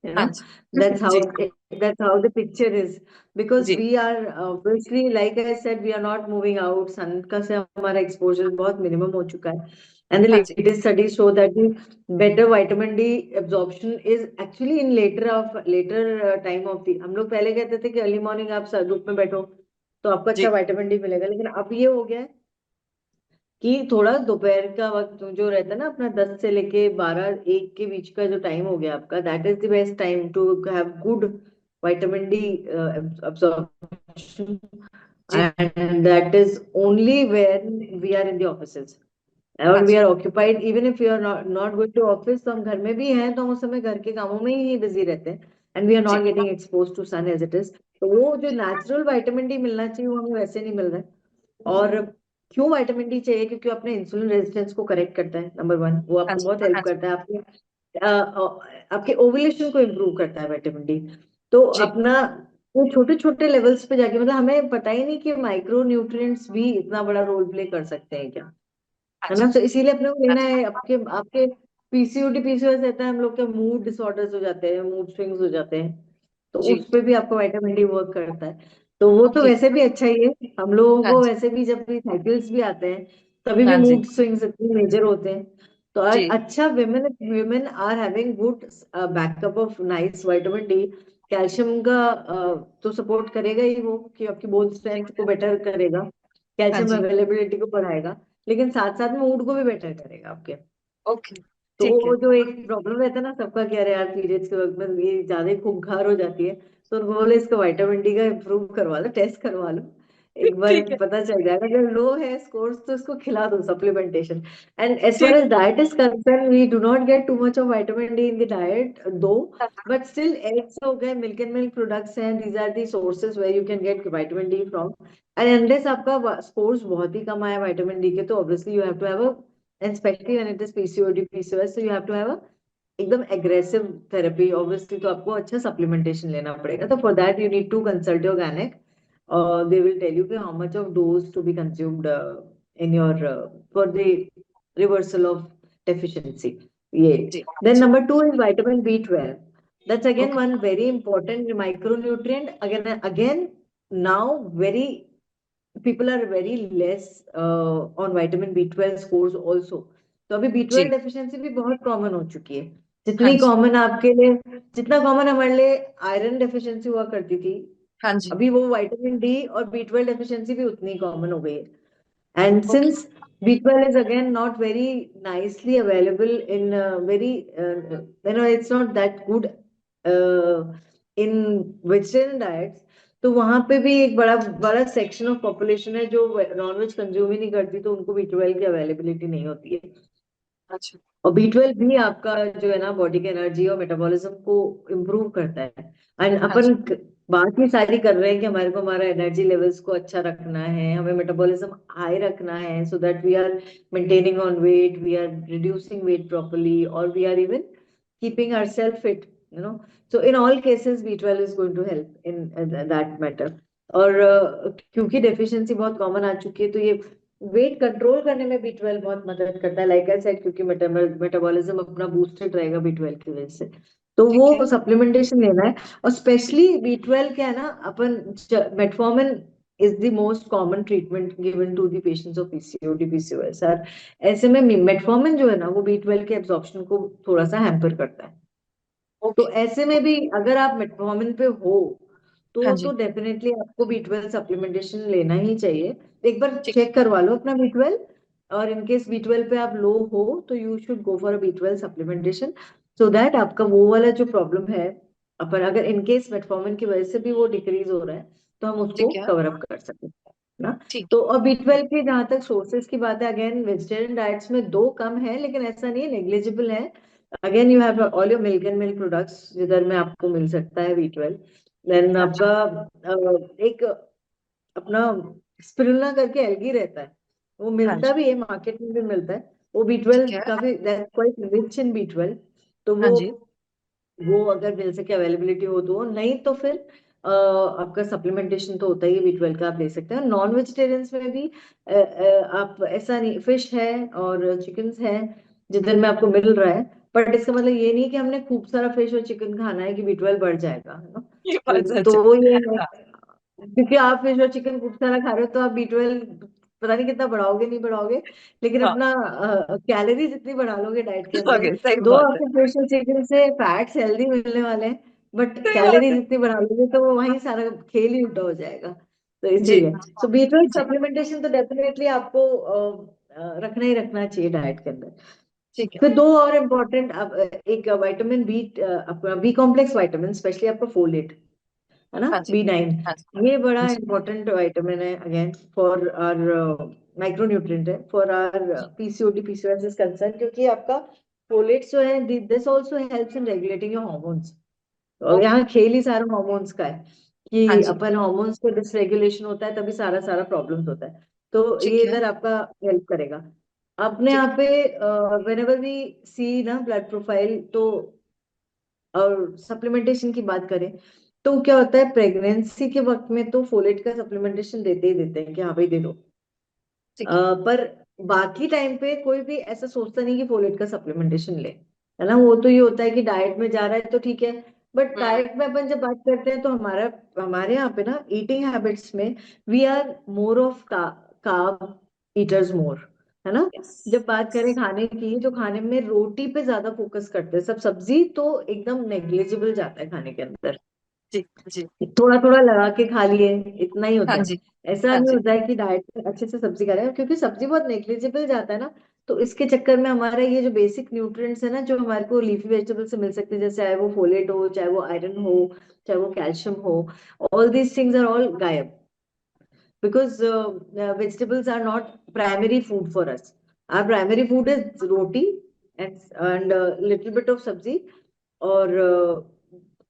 है हाँ ना। जी। that's how ji. that's how the picture is, because ji. we are obviously, like I said, we are not moving out, sun का से हमारा exposure बहुत minimum हो चुका है। And the हाँ जी। latest studies show that the better vitamin D absorption is actually in later time of the, हम लोग पहले कहते थे कि अर्ली मॉर्निंग आप धूप में बैठो तो आपको अच्छा जी। विटामिन डी मिलेगा, लेकिन अब ये हो गया है कि थोड़ा दोपहर का वक्त जो रहता है ना अपना, 10 से लेके 12 1 के बीच का जो टाइम हो गया आपका, that is the best time to have good vitamin D absorption. जी। And that is only when we are in the offices हाँ और we ji. are occupied. Even if you are not going to office, तो हम घर में भी हैं, तो हम उस समय घर के कामों में ही बिजी रहते हैं, and we are जी। not getting exposed to sun as it is. तो वो जो नेचुरल विटामिन डी मिलना चाहिए वो हमें वैसे नहीं मिल रहा है। और क्यों विटामिन डी चाहिए? क्योंकि वो अपने इंसुलिन रेजिस्टेंस को करेक्ट करता है, नंबर वन, वो हाँ आपको जी। बहुत हाँ हेल्प जी। करता है, आपके ओवुलेशन को इम्प्रूव करता है विटामिन डी। तो जी। अपना वो छोटे छोटे लेवल्स पे जाके, मतलब हमें पता ही नहीं कि माइक्रो न्यूट्रिएंट्स भी इतना बड़ा रोल प्ले कर सकते हैं क्या। हाँ है जी। ना। तो इसीलिए अपने को लेना हाँ है। आपके आपके पीसीओडी पीसीओएस रहता है, हम लोग के मूड डिसऑर्डर्स हो जाते हैं, मूड स्विंग्स हो जाते हैं, तो जी। उस पे भी आपका विटामिन डी वर्क करता है। तो वो तो जी। वैसे भी अच्छा ही है। हम लोगों हाँ को जी। वैसे भी जब भी साइकिल्स भी आते हैं तभी भी हाँ जी। मूड स्विंग्स इतने मेजर होते हैं। तो जी। अच्छा, women women are having good backup of nice vitamin D. Calcium का तो सपोर्ट करेगा ही वो, कि आपकी बोन स्ट्रेंथ को बेटर करेगा, हाँ कैल्शियम जी। अवेलेबिलिटी को बढ़ाएगा, लेकिन साथ साथ में मूड को भी बेटर करेगा आपके। ओके। तो ठीक है। वो जो एक प्रॉब्लम रहता है ना सबका, कह रहे यार पीरियड्स के वक्त में ये ज्यादा ही खूंखार हो जाती है, तो उनको बोले इसका विटामिन डी का इम्प्रूव करवा लो, टेस्ट करवा लो, एक बार ठीक है। पता चल जाएगा। अगर लो है स्कोर्स तो इसको खिला दो सप्लीमेंटेशन। एंड एज फार ठीक। As diet is concern, we do not get too much of vitamin D in the diet though, but still eggs हो गए, मिल्क एंड मिल्क प्रोडक्ट्स हैं, these are the sources where you can get vitamin D from. And unless आपका scores बहुत ही कम आया vitamin D के, तो obviously you have to have a, and especially when it is PCOD, PCOS, so you have to have a एकदम aggressive therapy obviously, तो आपको अच्छा सप्लीमेंटेशन लेना पड़ेगा। तो for that you need to consult your gynaec, they will tell you कि how much of dose to be consumed in your for the reversal of deficiency, ये। जी। देन जी। Number two is vitamin B12. That's again okay. one very important micronutrient. Again, now very people are very less on vitamin B12 scores also. तो अभी B12 जी। Deficiency भी बहुत common हो चुकी है, हाँ जितनी जी। कॉमन आपके लिए, जितना कॉमन हमारे लिए आयरन डेफिशिएंसी हुआ करती थी, हाँ जी। अभी वो विटामिन डी और B12 डेफिशिएंसी भी उतनी कॉमन हो गई है। And okay. since B12 is again not very nicely available in it's not that good uh, in vegetarian diets, तो वहां पे भी एक बड़ा बड़ा सेक्शन ऑफ पॉपुलेशन है जो नॉनवेज कंज्यूम ही नहीं करती, तो उनको B12 की अवेलेबिलिटी नहीं होती है। अच्छा। और B12 भी आपका जो है ना बॉडी के एनर्जी और मेटाबॉलिज्म को इम्प्रूव करता है। एंड हाँ जी। बात ही सारी कर रहे हैं कि हमारे को हमारा एनर्जी लेवल्स को अच्छा रखना है, हमें मेटाबॉलिज्म हाई रखना है, so that we are maintaining on weight, we are reducing weight properly, और we are even keeping ourselves fit, you know. So in all cases B12 is going to help in that matter. और क्योंकि deficiency बहुत common आ चुकी है, तो ये weight control करने में B12 बहुत मदद करता है, लाइक आई सेड, क्योंकि मेटाबॉलिज्म अपना बूस्टेड रहेगा B12 की वजह से। तो ठीक है। वो सप्लीमेंटेशन लेना है। और स्पेशली B12 क्या है ना, अपन metformin is the most common treatment given to the patients of PCOD PCOS. ऐसे में मेटफॉर्मिन जो है ना वो B12 के एब्जॉर्प्शन को थोड़ा सा हैम्पर करता है। तो ओके। ऐसे में भी अगर आप मेटफॉर्मिन पे हो हाँ तो जी। डेफिनेटली आपको B12 सप्लीमेंटेशन लेना ही चाहिए। एक बार ठीक। चेक करवा लो अपना B12, और इनकेस B12 पे आप लो हो तो you should go for a B12 supplementation, so that आपका वो वाला जो प्रॉब्लम है, अपन अगर इनकेस मेटफॉर्मिन की वजह से भी वो डिक्रीज हो रहा है, तो हम उसको ठीक है। कवर अप कर सकते हैं ना। ठीक तो और B12 की जहां तक सोर्सेज की बात है, अगेन वेजिटेरियन डाइट्स में दो कम है, लेकिन ऐसा नहीं है, नेग्लिजिबल है। Again you have all your milk and milk products जिधर में आपको मिल सकता है B12। देन है। हाँ जी। आपका एक अपना स्पिरुलिना करके एल्गी रहता है, वो हाँ मिलता जी। भी है, मार्केट में भी मिलता है। वो ठीक B12 है। काफी क्वाइट रिच इन B12। तो हाँ जी। वो अगर मिल सके, अवेलेबिलिटी हो तो, नहीं तो फिर आपका सप्लीमेंटेशन तो होता ही है B12 का, आप ले सकते हैं। नॉन वेजिटेरियंस में भी आप ऐसा नहीं, फिश है और चिकन्स है जिधर में आपको मिल रहा है, बट इसका मतलब ये नहीं कि हमने खूब सारा फिश और चिकन खाना है कि B12 बढ़ जाएगा, है ना। ये बात सच है। तो ये है, हाँ। क्योंकि आप फिश और चिकन खूब सारा खा रहे हो तो आप B12 पता नहीं कितना बढ़ाओगे, नहीं बढ़ाओगे, लेकिन हाँ। अपना कैलोरी जितनी बढ़ा लोगे डाइट के अंदर। ओके, सही दो बात है। आपको फिश और चिकन से फैट्स हेल्दी मिलने वाले हैं, बट सही बात कैलोरी है। जितनी बढ़ा लोगे तो वो वहीं सारा खेल ही उल्टा हो जाएगा। तो जी। इसीलिए सो B12 जी। सप्लीमेंटेशन तो डेफिनेटली आपको रखना ही रखना चाहिए डाइट के अंदर। ठीक है। फिर दो और इम्पोर्टेंट, अब एक विटामिन बी, आपका बी कॉम्प्लेक्स विटामिन, स्पेशली आपका फोलेट, है ना, हाँ जी। B9। हाँ जी। ये बड़ा जी। इंपॉर्टेंट विटामिन है, अगेन फॉर आवर माइक्रोन्यूट्रिएंट है फॉर आवर जी। पीसीओडी पीसीओएस इज कंसर्न, क्योंकि आपका फोलेट जो है, this also helps in regulating your hormones. और ओके। यहाँ खेल ही सारा हार्मोन्स का है, हाँ कि जी। अपन हार्मोन्स को डिसरेगुलेशन होता है तभी सारा सारा प्रॉब्लम्स होता है। तो ठीक ये है। इधर आपका हेल्प करेगा। अपने ठीक यहाँ है। पे वेन एवर वी सी ना ब्लड प्रोफाइल, तो और सप्लीमेंटेशन की बात करें तो क्या होता है, प्रेगनेंसी के वक्त में तो फोलेट का सप्लीमेंटेशन देते ही देते हैं कि हाँ भाई दे दो। ठीक है। पर बाकी टाइम पे कोई भी ऐसा सोचता नहीं कि फोलेट का सप्लीमेंटेशन ले, है ना। वो तो ये होता है कि डाइट में जा रहा है तो ठीक है, बट हम्म। डाइट में अपन जब बात करते हैं तो हमारे यहाँ पे ना ईटिंग हैबिट्स में we are more of carb eaters more, है ना। यस। जब बात करें खाने की तो खाने में रोटी पे ज्यादा फोकस करते हैं सब, सब्जी तो एकदम नेग्लिजिबल जाता है खाने के अंदर, जी जी। थोड़ा थोड़ा लगा के खा लिए, इतना ही हाँ होता है। जी। ऐसा हाँ नहीं जी। होता है कि डाइट में अच्छे से सब्जी खा रहे हैं, क्योंकि सब्जी बहुत नेग्लिजिबल जाता है ना। तो इसके चक्कर में हमारा ये जो बेसिक न्यूट्रिएंट्स है ना, जो हमारे को लीफी वेजिटेबल से मिल सकते हैं, जैसे चाहे वो फोलेट हो, चाहे वो आयरन हो, चाहे वो कैल्शियम हो, all these things are all गायब, because vegetables are not primary food for us. Our primary food is roti and little bit of sabzi, और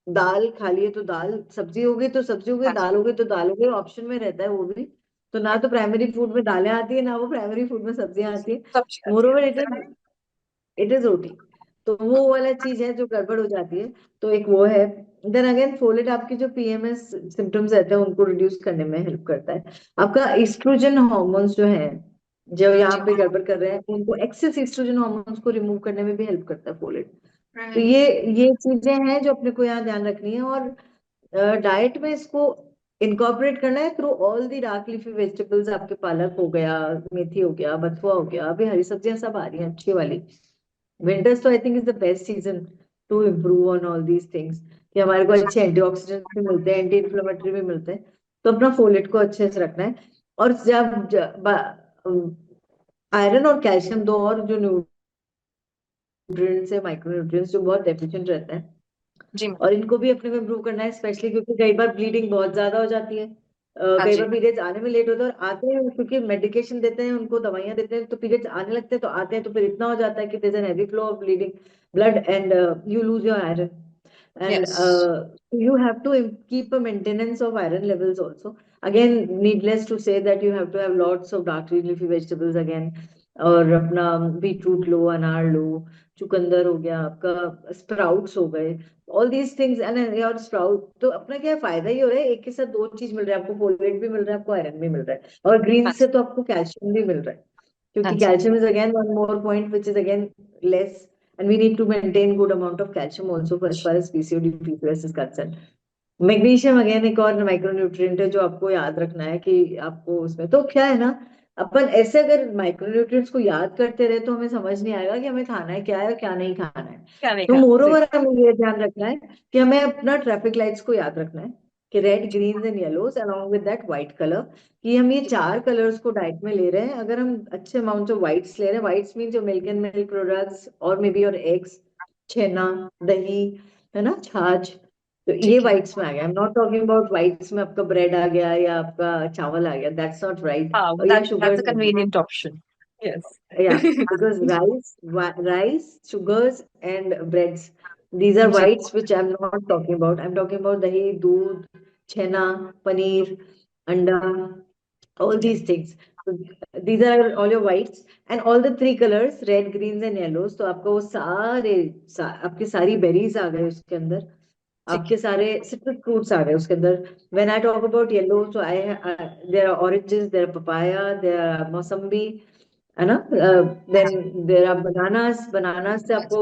दाल खा लिए तो दाल, सब्जी हो गई तो सब्जी हो गई, हाँ जी। दाल हो गई तो दाल हो गई, ऑप्शन में रहता है वो भी। तो ना तो प्राइमरी फूड में दालें आती है, ना वो प्राइमरी फूड में सब्जियां आती है। सब्जी मोर खाती ओवर है। इट इज रोटी। तो वो वाला चीज है जो गड़बड़ हो जाती है। तो एक वो है। देन अगेन फोलेट आपकी जो पीएमएस सिम्टम्स रहते हैं उनको रिड्यूस करने में हेल्प करता है। आपका ईस्ट्रोजन हार्मोन्स जो है, जो यहाँ जी। पे गड़बड़ कर रहे हैं, उनको एक्सेस ईस्ट्रोजन हार्मोन्स को रिमूव करने में भी हेल्प करता है फोलेट। तो हम्म। ये चीजें हैं जो अपने को यहाँ ध्यान रखनी है, और डाइट में इसको इनकॉर्पोरेट करना है through all the Dark leafy vegetables. आपके पालक हो गया, मेथी हो गया, बथुआ हो गया, अभी हरी सब्जियां सब आ रही हैं अच्छी वाली। विंटर्स तो I think is the best season two improve on all these things, कि हमारे को अच्छे एंटीऑक्सीडेंट्स भी मिलते हैं, एंटी इन्फ्लेमेटरी भी मिलते हैं। तो अपना फोलेट को अच्छे से रखना है। और आयरन और कैल्शियम, दो और जो न्यूट्रिएंट्स है, माइक्रो न्यूट्रिएंट्स, जो बहुत डेफिशिएंट रहते हैं, जी। और इनको भी अपने को इम्प्रूव करना है, स्पेशली क्योंकि कई बार ब्लीडिंग बहुत ज्यादा हो जाती है। हाँ कई जी। बार पीरियड्स आने में लेट होता है, और आते हैं क्योंकि मेडिकेशन देते हैं, उनको दवाइयां देते हैं, तो पीरियड्स आने लगते हैं, तो आते हैं तो फिर इतना हो जाता है कि there is an heavy flow of bleeding blood, and you lose your iron, and yes. you have to keep a maintenance of iron levels also. Again, needless to say that you have to have lots of dark green leafy vegetables again, और अपना beet root लो, अनार लो, चुकंदर हो गया आपका, sprouts हो गए, all these things. And और स्प्राउट तो अपना क्या फायदा ही हो रहा है, एक के साथ दो चीज मिल रहा है आपको, फोलेट भी मिल रहा है आपको, आयरन भी मिल रहा है, और ग्रीन हाँ से जी। तो आपको कैल्शियम भी मिल रहा है, हाँ क्योंकि जी। Calcium is again one more point which is again less, and we need to maintain good amount of calcium also for as far as PCOD PCOS is concerned. Magnesium again एक और micro nutrient है जो आपको याद रखना है कि आपको उसमें तो क्या है ना, अपन ऐसे अगर माइक्रो न्यूट्रिएंट्स को याद करते रहे तो हमें समझ नहीं आएगा कि हमें खाना है क्या है और क्या नहीं खाना है। क्या नहीं तो खा मोर जी। ओवर हमें ये ध्यान रखना है कि हमें अपना ट्रैफिक लाइट्स को याद रखना है, कि red green and yellows along with that white colour, कि हम ये जी। चार कलर्स को डाइट में ले रहे हैं। अगर हम अच्छे अमाउंट ऑफ व्हाइट्स ले रहे हैं, व्हाइट्स मीन जो मिल्क एंड मिल्क प्रोडक्ट्स और मे बी और एग्स, छेना, दही, है ना, छाछ, तो ये ठीक है। व्हाइट्स में आ गया। आई am not talking about whites में आपका ब्रेड आ गया या आपका चावल आ गया, दैट्स नॉट राइट, हाँ, और ये that's sugar. A convenient option. Yes. Yeah, because rice, sugars, and breads, these are जी। whites which I'm not talking about. I'm talking about dahi, doodh, chena, paneer, anda, all ठीक है। these things. So these are all your whites, and all the three colors, red, greens, and yellows. तो आपका वो आपकी सारी berries आ गए उसके अंदर, ठीक आपके सारे citrus fruits आ गए उसके अंदर। When I talk about yellow, so there are oranges, there are papaya, there are mausambi, है ना। है। देन देर आर बनानास से आपको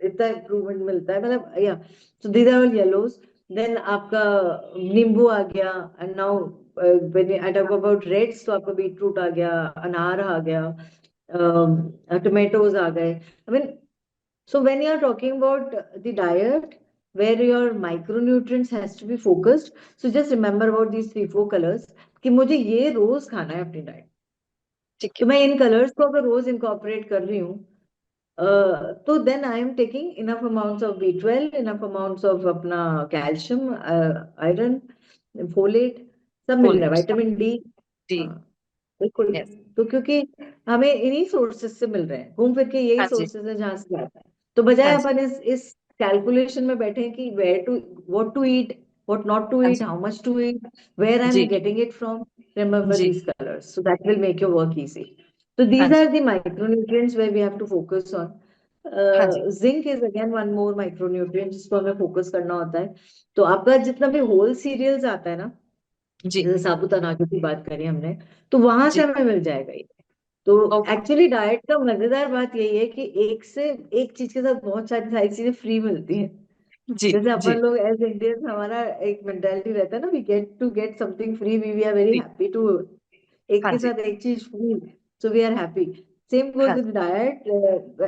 इतना इम्प्रूवमेंट मिलता है, मतलब या। So these are all yellows. Then आपका नींबू आ गया, and now when I talk about reds तो आपका बीट रूट आ गया, अनार आ गया, टोमेटोज आ गए। I mean, so when you are talking about the diet where your micronutrients has to be focused, so just remember about these three four colors, कि मुझे ये रोज खाना है अपनी डाइट। ठीक तो है। मैं इन कलर्स को अगर रोज इनकॉर्पोरेट कर रही हूँ, तो then I am taking enough amounts of B12, enough amounts of अपना कैल्शियम, आयरन, फोलेट, सब मिल रहा है, फॉलेट। Vitamin D. जी। हाँ, बिल्कुल। यस। तो क्योंकि हमें इन्हीं सोर्सेज से मिल रहे हैं, घूम फिर के यही हाँ जी। सोर्सेज है जहां से आता है। तो बजाय हाँ जी। अपन इस कैलकुलेशन में बैठे कि where to, what to eat, what not to हाँ ईट, जी। How much to eat, where I am जी। गेटिंग इट फ्रॉम, remember जी। these colors so that will make your work easy. So हाँ these are जी। the micronutrients where we have to focus on. हाँ जी। Zinc is again one more micronutrient जिसको हमें focus करना होता है। तो आपका जितना भी होल सीरियल्स आता है ना, जी। जैसे साबूत अनाज की बात करी हमने, तो वहां से जी। हमें मिल जाएगा ये। तो Okay. एक्चुअली डाइट का मजेदार बात यही है कि एक से एक चीज के साथ बहुत सारी चीजें फ्री मिलती है। जी जैसे जी अपन लोग एज इंडियंस हमारा एक मेंटालिटी रहता है ना, we get something free, we are very जी। हैप्पी टू, एक हाँ के जी। साथ एक चीज free, so we are happy. Same goes हाँ विद डाइट,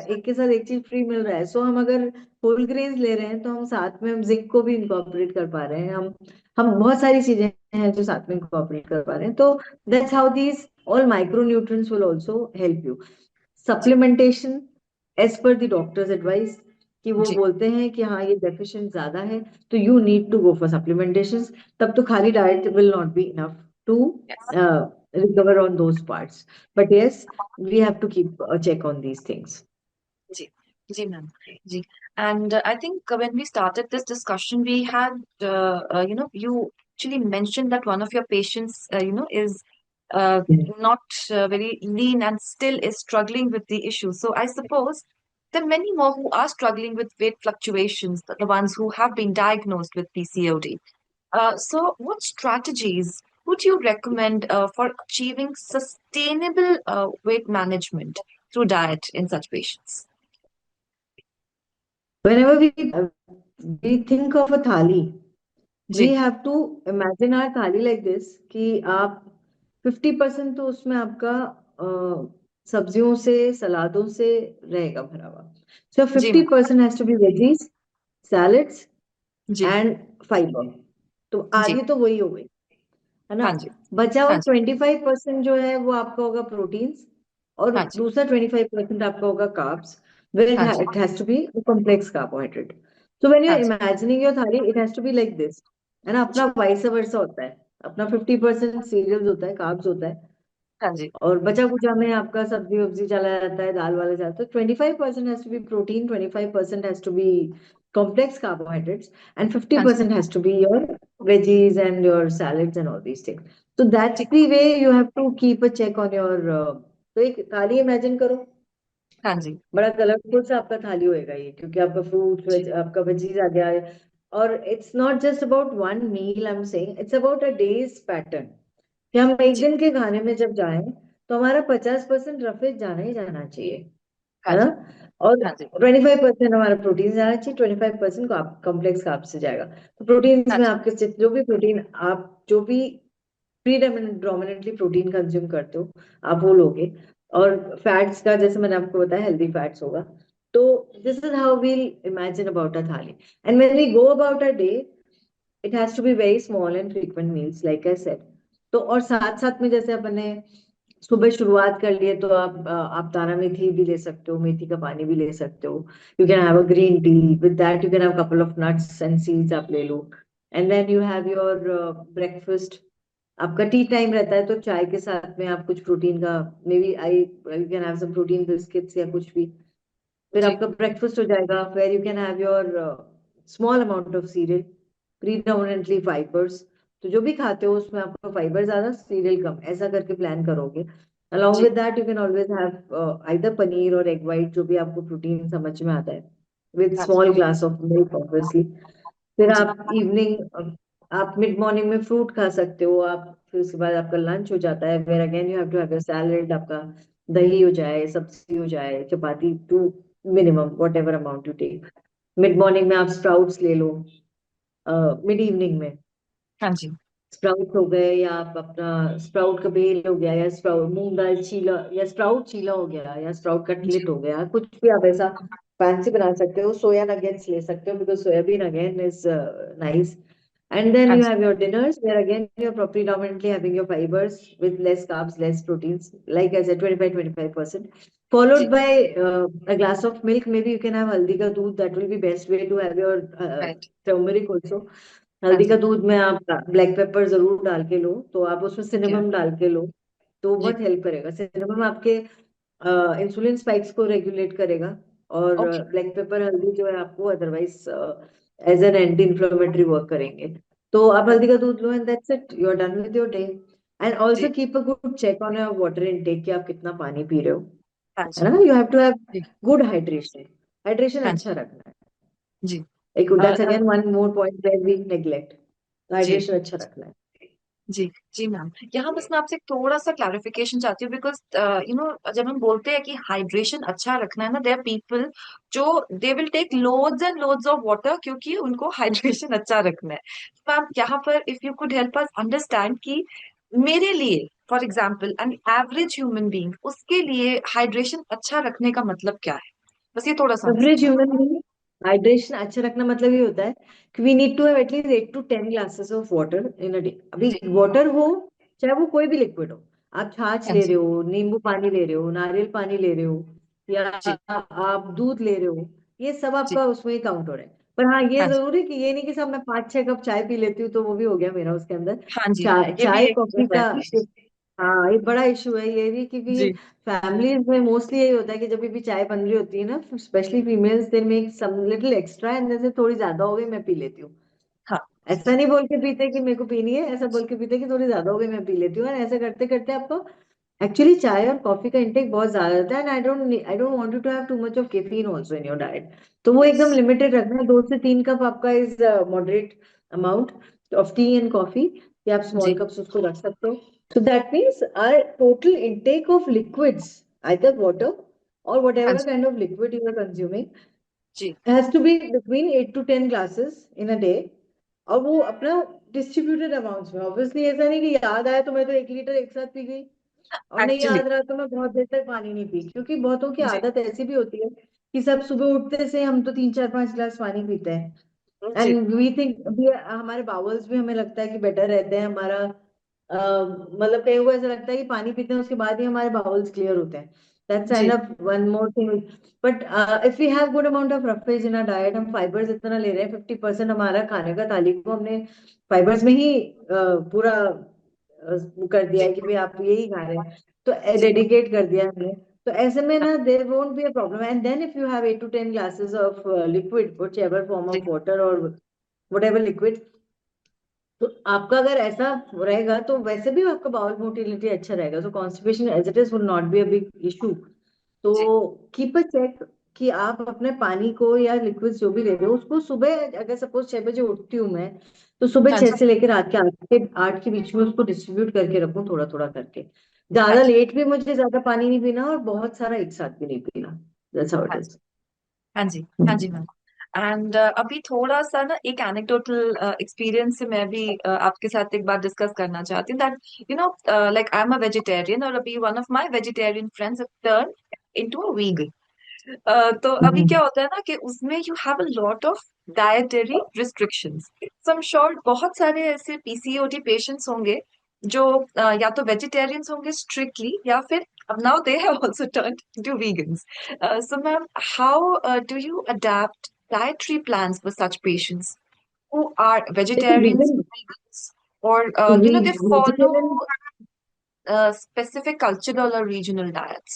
एक के साथ एक चीज फ्री मिल रहा है, सो हम अगर होल ग्रेन्स ले रहे हैं तो हम साथ में हम जिंक को भी इंकॉर्पोरेट कर पा रहे हैं, हम बहुत सारी चीजें हैं जो साथ में इंकॉर्पोरेट कर पा रहे हैं। तो that's how these all micronutrients will also help you. जी supplementation as per the doctor's advice, कि वो जी बोलते हैं कि हाँ ये डेफिशिएंट ज्यादा है तो you need to go for supplementation. तब तो खाली diet will not be enough to yes recover on those parts, but yes, we have to keep a check on these things. जी जी मैम जी and I think when we started this discussion we had you actually mentioned that one of your patients is uh, Mm. not very lean and still is struggling with the issue. So I suppose there are many more who are struggling with weight fluctuations, the ones who have been diagnosed with PCOD. So what strategies would you recommend for achieving sustainable weight management through diet in such patients? Whenever we think of a thali, we जी have to imagine our thali like this, कि आप 50% तो उसमें आपका सब्जियों से सलादों से रहेगा भरा हुआ, so जी ma'am 50% has to be veggies, salads जी and fiber। तो जी आधी तो वही हो गई, है ना। हाँ जी बचा हुआ हाँ जी 25% जो है वो आपका होगा प्रोटीन्स, और हाँ जी दूसरा 25% आपका होगा कार्ब्स, where हाँ जी it has to be a complex carbohydrate। So when हाँ you're ji imagining your thali, it has to be like this, है ना। अपना जी वाइस वर्सा होता है, अपना 50% सीरियल्स होता है, कार्ब्स होता है, हाँ जी और बचा कुचा में आपका सब्जी वब्जी चला जाता है, दाल वाला जाता है। 25% has to be protein, 25% has to be complex carbohydrates, and हाँ जी 50% has to be your veggies and your salads and all these things. So that's ठीक the way you have to keep a check on your तो एक थाली imagine करो, हाँ जी बड़ा colourful सा आपका थाली होएगा ये, क्योंकि आपका फ्रूट जी आपका वेजीज आ गया है। और it's not just about one meal, I am saying it's about a day's pattern, कि हम एक जी दिन के खाने में जब जाएं तो हमारा 50% रफेज जाना ही जाना चाहिए, हाँ है ना। जी और हाँ जी 25% हमारा प्रोटीन जाना चाहिए, 25% को आप कॉम्प्लेक्स कार्ब से जाएगा। तो प्रोटीन्स हाँ में जी आपके जो भी प्रोटीन आप जो भी प्रीडोमिनेंटली प्रोटीन कंज्यूम करते हो आप वो लोगे। और फैट्स का जैसे मैंने आपको बताया हेल्दी फैट्स होगा। तो this is how we'll imagine about a thali, and when we go about a day, it has to be very small and frequent meals like I said. तो और साथ साथ में जैसे अपन ने सुबह शुरुआत कर लिए तो आप तारा मेथी भी ले सकते हो, मेथी का पानी भी ले सकते हो। You can have a green tea, with that you can have couple of nuts and seeds आप ले लो, and then you have your breakfast. आपका टी टाइम रहता है तो चाय के साथ में आप कुछ प्रोटीन का, may be I you can have some protein biscuits या कुछ भी। फिर जी आपका ब्रेकफास्ट हो जाएगा, where you can have your small amount of cereal, predominantly fibres. तो जो भी खाते हो उसमें आपका फाइबर ज्यादा, सीरियल कम, ऐसा करके प्लान करोगे। अलॉन्ग जी with that you can always have either paneer और एग वाइट, जो भी आपको प्रोटीन समझ में आता है, विद हाँ जी small glass of milk obviously. फिर जी आप इवनिंग, आप मिड मॉर्निंग में फ्रूट खा सकते हो आप। फिर उसके बाद आपका लंच हो जाता है, where again you have to have your salad, आपका दही हो जाए, सब्जी हो जाए, chapati, to minimum whatever amount you take. Mid morning में आप स्प्राउट्स ले लो, मिड इवनिंग में हाँ जी स्प्राउट हो गए, या आप अपना स्प्राउट का बेल हो गया, या स्प्राउट मूंग दाल चीला, या स्प्राउट चीला हो गया, या स्प्राउट जी कटलेट हो गया, कुछ भी आप ऐसा फैंसी बना सकते हो। सोया नगेट्स ले सकते हो, because soybean again is nice. And then हाँ you जी have your dinners where again you're predominantly having your fibers with less carbs, less proteins. Like I said, 25%. Followed जी by a glass of milk. Maybe you can have haldi ka doodh. That will be best way to have your right turmeric also. हाँ हल्दी का जी दूध में आप black pepper जरूर डाल के लो, तो आप उसमें जी सिनेमम डाल के लो, तो जी बहुत हेल्प करेगा। सिनेमम आपके इंसुलिन स्पाइक्स को रेगुलेट करेगा, और ओके ब्लैक पेपर हल्दी जो है आपको otherwise as an anti inflammatory work करेंगे। तो आप हल्दी का दूध लो, and that's it, you are done with your day. And also जी keep a good check on your water intake, कि आप कितना पानी पी रहे हो, हाँ है जी ना। यू हैव टू हैव जी गुड हाइड्रेशन, हाइड्रेशन हाँ जी अच्छा रखना है। जी एक that's again one more point that we neglect, जी हाइड्रेशन अच्छा रखना है। जी जी मैम, यहाँ बस मैं आपसे थोड़ा सा क्लैरिफिकेशन चाहती हूँ, बिकॉज जब हम बोलते हैं कि हाइड्रेशन अच्छा रखना है ना, देयर पीपल जो they will take loads and loads of water क्योंकि उनको हाइड्रेशन अच्छा रखना है। तो मैम यहाँ पर if you could help us understand कि मेरे लिए for example an average human being, उसके लिए हाइड्रेशन अच्छा रखने का मतलब क्या है, बस ये थोड़ा सा हम एवरेज समझे। ह्यूमन बीइंग हाइड्रेशन अच्छा रखना मतलब ये होता है कि we need to have at least 8 to 10 glasses of water in a day. अभी जी। वाटर हो चाहे वो कोई भी लिक्विड हो, आप छाछ हाँ ले जी। रहे हो, नींबू पानी ले रहे हो, नारियल पानी ले रहे हो, या जी। आप दूध ले रहे हो, ये सब जी। आपका उसमें ही काउंट हो रहा है। पर हाँ, ये हाँ जी। जरूर है कि ये नहीं कि सब मैं 5-6 कप चाय पी लेती हूँ तो वो भी हो गया मेरा उसके अंदर। हाँ जी, चाय ये भी चाय एक कॉफी है। का हाँ एक बड़ा इशू है ये भी, क्योंकि जी। फैमिलीज में मोस्टली यही होता है कि जब भी चाय बन रही होती है ना, स्पेशली फीमेल्स, देर में सम लिटिल एक्स्ट्रा एंड जैसे थोड़ी ज्यादा हो गई मैं पी लेती हूँ। हाँ ऐसा नहीं बोल के पीते कि मेरे को पीनी है, ऐसा बोल के पीते कि थोड़ी ज्यादा हो गई मैं पी लेती हूँ, और ऐसे करते करते आपको एक्चुअली चाय और कॉफी का इंटेक बहुत ज्यादा रहता है। And I don't want you to have too much of caffeine also in your diet. तो वो यस। एकदम लिमिटेड रखना है, 2 से 3 कप आपका is moderate amount of T and coffee, या आप स्मॉल जी। कप्स उसको रख सकते हो। So that means our total intake of liquids, either water or हाँ whatever ji. kind of liquid you are consuming, ji. has to be between 8 to 10 glasses in a day। और वो अपना distributed amounts में, obviously ऐसा नहीं कि याद आया तो मैं तो 1 लीटर एक साथ पी गई, और नहीं एक्चुअली। याद रहा तो मैं बहुत देर तक पानी नहीं पी, क्योंकि बहुतों की जी। आदत ऐसी भी होती है कि सब सुबह उठते से हम तो 3-4-5 गिलास पानी पीते हैं। जी। एंड वी थिंक भी हमारे बाउल्स भी हमें लगता है कि बेटर रहते हैं हमारा, मतलब कई को ऐसा लगता है कि पानी पीते हैं उसके बाद ही हमारे बाउल्स क्लियर होते हैं। दैट्स काइंड जी। Of one more thing. But if we have good amount of roughage in our diet, हम फाइबर्स इतना ले रहे हैं, 50% हमारा खाने का थाली को हमने फाइबर्स में ही पूरा कर दिया जी। है कि भाई आप यही खा रहे हैं, तो जी। डेडिकेट कर दिया हमने। तो ऐसे में ना there won't be a problem. And then if you have 8 to 10 glasses of liquid, whatever form जी। ऑफ वाटर और व्हाटएवर लिक्विड, तो आपका अगर ऐसा रहेगा तो वैसे भी आपका बाउल मोटिलिटी अच्छा रहेगा, तो constipation as it is will not be a big issue. तो जी। कीप अ चेक कि आप अपने पानी को या लिक्विड्स जो भी ले रहे हो उसको सुबह, अगर सपोज 6 बजे उठती हूँ मैं, तो सुबह हाँ 6 जी। से लेकर रात के 8 के बीच में उसको डिस्ट्रीब्यूट करके रखूँ, थोड़ा थोड़ा करके। हाँ ज्यादा जी। लेट भी मुझे ज्यादा पानी नहीं पीना और बहुत सारा एक साथ भी नहीं पीना। दैट्स हाउ इट हाँ इज। जी। हाँ जी। हाँ जी मैम। एंड अभी थोड़ा सा ना एक एनेक्डोटल एक्सपीरियंस से मैं भी आपके साथ एक बात डिस्कस करना चाहती हूँ, that like I am a vegetarian, और अभी one of my vegetarian friends turn into a vegan. तो अभी क्या होता है ना कि उसमें you have a lot of dietary restrictions. So I am sure बहुत सारे ऐसे पीसीओडी पेशेंट्स होंगे जो या तो वेजिटेरियंस होंगे स्ट्रिक्टली, या फिर अब now they have also turned to vegans. So ma'am, how do you adapt dietary plans for such patients who are देखो vegetarians vegan, or vegans, or they follow vegetarian, specific cultural or regional diets?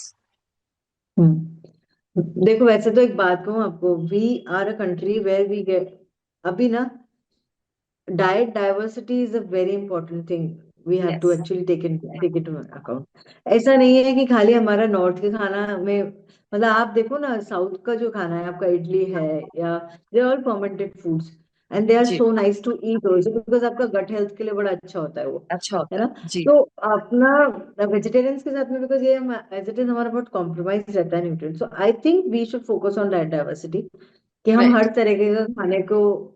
देखो वैसे तो एक बात कहूँ आपको, we are a country where we get, अभी ना diet diversity is a very important thing, we have to Yes. Actually take it account. ऐसा नहीं है कि खाली हमारा नॉर्थ के खाना में, मतलब आप देखो ना साउथ का जो खाना है आपका, इडली है या they all fermented foods, and they are जी। So nice to eat also, because आपका गट हेल्थ के लिए बड़ा अच्छा होता है वो, अच्छा है होता ना। है जी। तो अपना वेजिटेरियंस के साथ में, बिकॉज ये एज इट इज हमारा बहुत कॉम्प्रोमाइज रहता है nutrient, so I think we should focus on diet diversity, कि हम राइट। हर तरीके का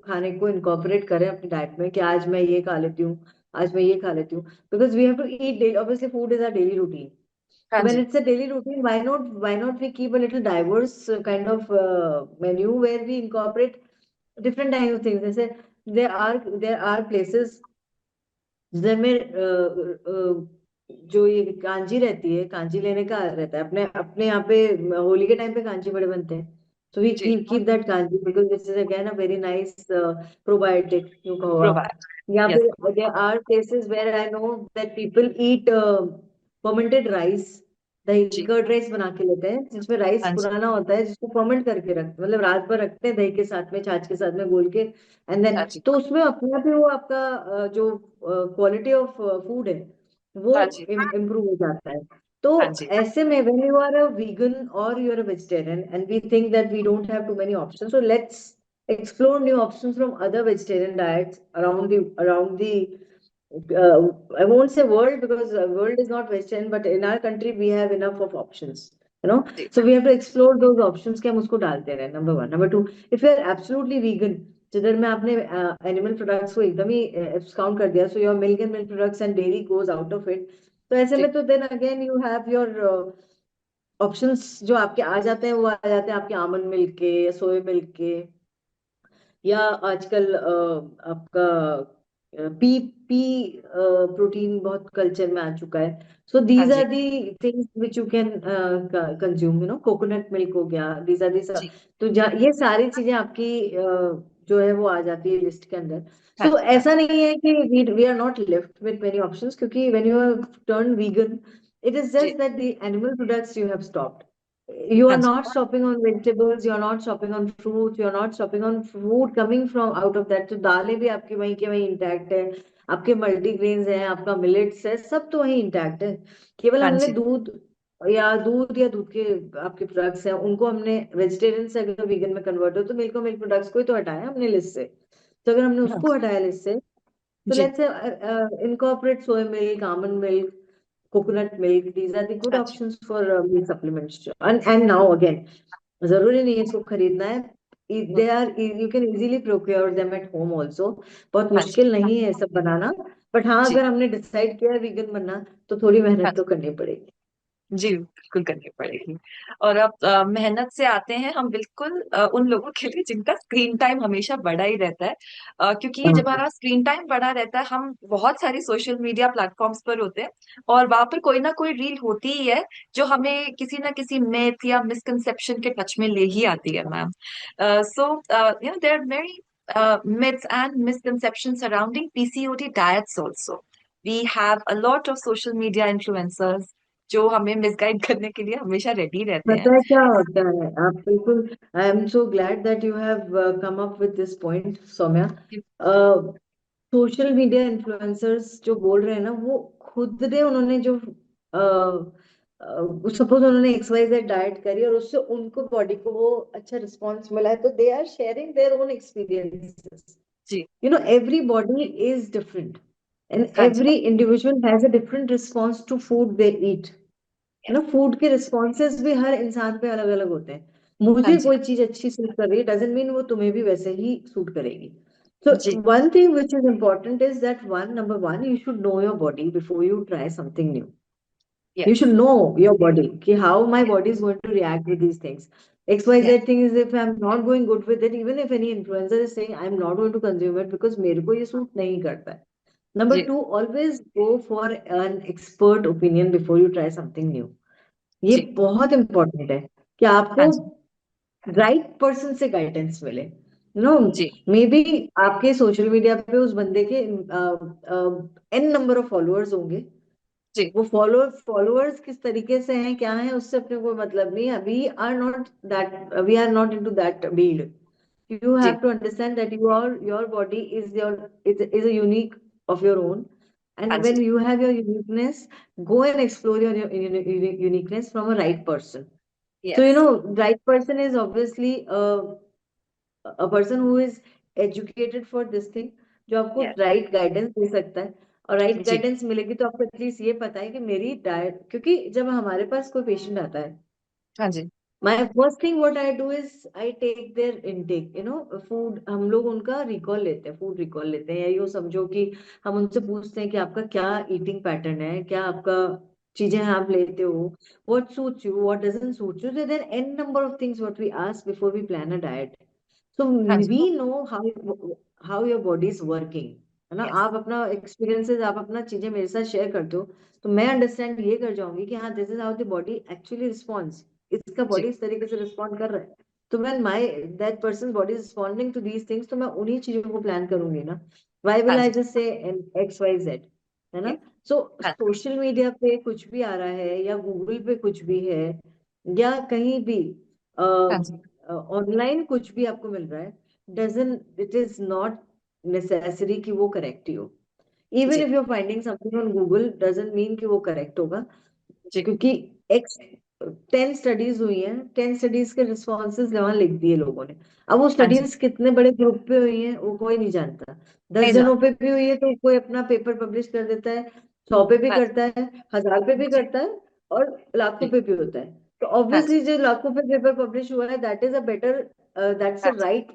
खाने को इनकॉर्पोरेट करें अपनी डाइट में, कि आज मैं ये खा लेती हूँ, आज मैं ये खा लेती हूँ, because we have to eat daily, obviously food is our daily routine. हाँ So when जी। it's a daily routine, why not we keep a little diverse kind of menu where we incorporate different kinds of things. जैसे there are places जिनमें जो ये कांजी रहती है, कांजी लेने का रहता है, अपने अपने यहाँ पे होली के टाइम पे कांजी बड़े बनते हैं, so we जी। keep that kanji because this is again a very nice probiotic, यूं कहो आप। प्रोवाइड। यहाँ यस। पे there are places where I know that people eat fermented rice, दही जी। कर्ड राइस बना के लेते हैं, जिसमें राइस हाँ जी। पुराना होता है जिसको फर्मेंट करके रखते, मतलब रात भर रखते हैं दही के साथ में, छाछ के साथ में घोल के, एंड देन हाँ जी। तो उसमें अपने आप ही वो आपका जो क्वालिटी ऑफ फूड है वो हाँ जी। इम्प्रूव हो जाता है। तो हाँ जी। ऐसे में when you are a vegan और you are a vegetarian and we think that we don't have too many options, so let's explore new options from other vegetarian diets around the I won't say world because world is not Western, but in our country we have enough of options. You know, जी so we have to explore those options कि हम उसको डालते रहे. Number one, number two, if you are absolutely vegan, जिधर में आपने animal products को एकदम ही एक्सकाउंट कर दिया, so your milk and milk products and dairy goes out of it. तो ऐसे जी में तो then again you have your options जो आपके आ जाते हैं, वो आ जाते हैं आपके आमंड मिल्क के या सोया मिल्क के, या आजकल आपका पी पी प्रोटीन बहुत कल्चर में आ चुका है. सो हाँ दीज जी are the things which you can consume, you know, coconut milk हो गया, दीज आर दी. जी तो ये सारी चीजें आपकी जो है वो आ जाती है लिस्ट के अंदर. हाँ सो जी हाँ ऐसा नहीं है कि we are not left with many options, क्योंकि when you have turn vegan, it is जी just that the animal products you have stopped. You हाँ are जी not shopping on vegetables, you are not shopping on fruits, you are not shopping on food coming from out of that. तो दालें भी आपकी वहीं के वहीं intact है, आपके मल्टीग्रेन्स हैं, आपका मिलेट्स है, सब तो वहीं इंटैक्ट है. केवल हाँ हमने जी दूध के आपके प्रोडक्ट्स हैं, उनको हमने वेजिटेरियन से अगर वीगन में कन्वर्ट हो तो मिल्क और मिल्क प्रोडक्ट्स को ही तो हटाया हमने लिस्ट से. तो अगर हमने हाँ उसको हटाया लिस्ट से, तो जी let's say incorporate soya milk, almond milk, coconut milk. These are the good हाँ जी options for meal supplements. And now again, जरूरी नहीं है इसको खरीदना है. हम्म, They are you can easily procure them at home also. बहुत हाँ जी मुश्किल नहीं है सब बनाना. बट हाँ, जी अगर हमने डिसाइड किया है वीगन बनना, तो थोड़ी हाँ मेहनत जी तो करनी पड़ेगी. जी बिल्कुल करनी पड़ेगी। और अब मेहनत से आते हैं हम बिल्कुल उन लोगों के लिए जिनका स्क्रीन टाइम हमेशा बड़ा ही रहता है। क्योंकि ये जब हाँ. हमारा स्क्रीन टाइम बड़ा रहता है, हम बहुत सारी सोशल मीडिया प्लेटफॉर्म्स पर होते हैं और वहां पर कोई ना कोई रील होती ही है जो हमें किसी ना किसी मिथ या मिसकंसेप्शन के टच में ले ही आती है ma'am. So there are very myths and misconceptions surrounding PCOD diets also. We have a lot of social media influencers जो हमें मिसगाइड करने के लिए हमेशा रेडी रहते हैं। पता है क्या होता है, आप बिल्कुल, I am so glad that you have come up with this point, Saumya. Social media influencers जो बोल रहे हैं ना, वो खुद ने, उन्होंने जो सपोज उन्होंने XYZ डाइट करी और उससे उनको बॉडी को वो अच्छा रिस्पॉन्स मिला है, तो they are sharing their own experiences. जी You know, every body is different, and हाँ जी every individual has a different response to food they eat. है yes, ना, फूड के रिस्पॉन्सेज भी हर इंसान पे अलग अलग होते हैं. हाँ मुझे जी कोई चीज अच्छी सूट कर रही है डजंट मीन वो तुम्हें भी वैसे ही सूट करेगी. So जी one thing which is important is that number one, you should know your body before you try something new. You yes should know your body, कि how my yes body is going to react with these things. Yes XYZ thing is, if I'm not going good with it, even if any influencer is saying I'm not going to consume it because मेरे को ये suit नहीं करता है. Number ji two, always go for an expert opinion before you try something new. ये जी बहुत important है कि हाँ आपको जी राइट पर्सन से गाइडेंस मिले. नो, जी मे बी आपके सोशल मीडिया पे उस बंदे के एन नंबर ऑफ फॉलोअर्स होंगे. जी वो फॉलोअर्स किस तरीके से हैं, क्या है, उससे अपने कोई मतलब नहीं है. We are not into that bead. You जी have to understand that your body is a unique of your own, हाँ and जी when you have your uniqueness, go and explore your uniqueness from a right person. So yes right person is obviously a person who is educated for this thing, जो आपको yes right guidance दे सकता है. और right जी guidance मिलेगी तो आपको at least ये पता है कि मेरी डाइट, क्योंकि जब हमारे पास कोई पेशेंट आता है, हाँ जी My first thing what I do is I take their intake, food. हम लोग उनका रिकॉल लेते हैं, फूड रिकॉल लेते हैं, या यूँ समझो कि हम उनसे पूछते हैं कि आपका क्या ईटिंग पैटर्न है, क्या आपका चीजें आप लेते हो, what suits you, what doesn't suit you. So there are n number of things what we ask before we plan a diet. So हाँ जी we know how your body is working. है ना, यस आप अपना experiences, आप अपना चीजें मेरे साथ शेयर करते हो, तो मैं अंडरस्टैंड ये कर जाऊंगी कि हाँ, this is how the body actually responds. इसका जी बॉडी इस तरीके से रिस्पॉन्ड कर रहा है. तो when my that person body is responding to these things, तो मैं उन्हीं चीजों को प्लान करूंगी ना. व्हाई हाँ विल आई जी जस्ट से XYZ, है ना. यस सो हाँ सोशल मीडिया पे कुछ भी आ रहा है, या गूगल पे कुछ भी है, या कहीं भी हाँ जी ऑनलाइन कुछ भी आपको मिल रहा है, doesn't it is not necessary कि वो करेक्ट ही हो. इवन जी if you are finding something on Google, doesn't mean कि वो करेक्ट होगा. जी क्योंकि एक्स 10 स्टडीज हुई हैं, 10 स्टडीज के रिस्पॉन्सेज वहां लिख दिए लोगों ने। अब वो हाँ जी। स्टडीज कितने बड़े ग्रुप पे हुई हैं वो कोई नहीं जानता। दस नहीं जनों जान। पे भी हुई है तो कोई अपना पेपर पब्लिश कर देता है, 100 पे भी हाँ करता है, 1000 पे भी जी। करता है, और लाखों जी। पे भी होता है। तो हाँ जी। ऑब्वियसली जो लाखों पे पेपर पब्लिश हुआ है, that is a better, that's हाँ a right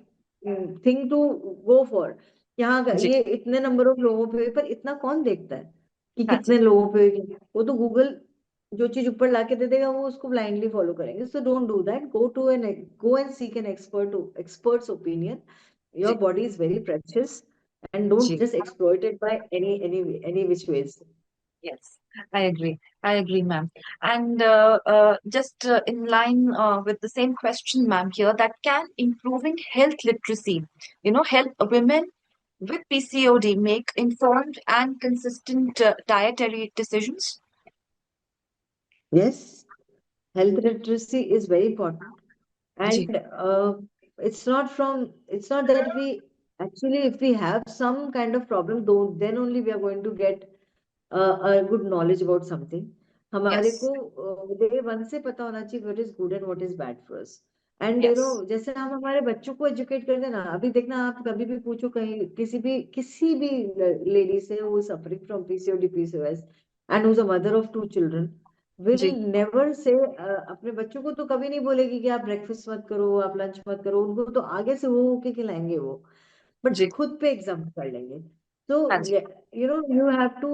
thing to go for. यहाँ जी। जी। ये इतने नंबर ऑफ लोगों पे, पर इतना कौन देखता है कि हाँ जी। कितने लोगों पे? वो तो गूगल जो चीज ऊपर लाके दे देगा वो उसको ब्लाइंडली फॉलो करेंगे। So don't do that, go and seek an expert's opinion. Your जी। Body is very precious and don't जी। Just exploit it by any which ways. Yes, I agree. I agree, ma'am. And just in line with the same question, ma'am, here, that can improving health literacy, help women with PCOD make informed and consistent dietary decisions? Yes, health literacy is very important. जी। And it's not that we actually, if we have some kind of problem, though, then only we are going to get a good knowledge about something. हमारे Yes. को day one से पता होना चाहिए what is good and what is bad for us. And Yes. जैसे हम हमारे बच्चों को एजुकेट कर देना, अभी देखना आप कभी भी पूछो कहीं किसी भी लेडी से who is suffering from PCOD PCOS and who's a mother of 2 children will ji. never say, अपने बच्चों को तो कभी नहीं बोलेगी कि आप ब्रेकफास्ट मत करो, आप लंच मत करो, उनको तो आगे से वो होके खिलाएंगे वो, बट जी। खुद पे एग्जाम कर लेंगे। तो हाँ जी। यू हैव टू,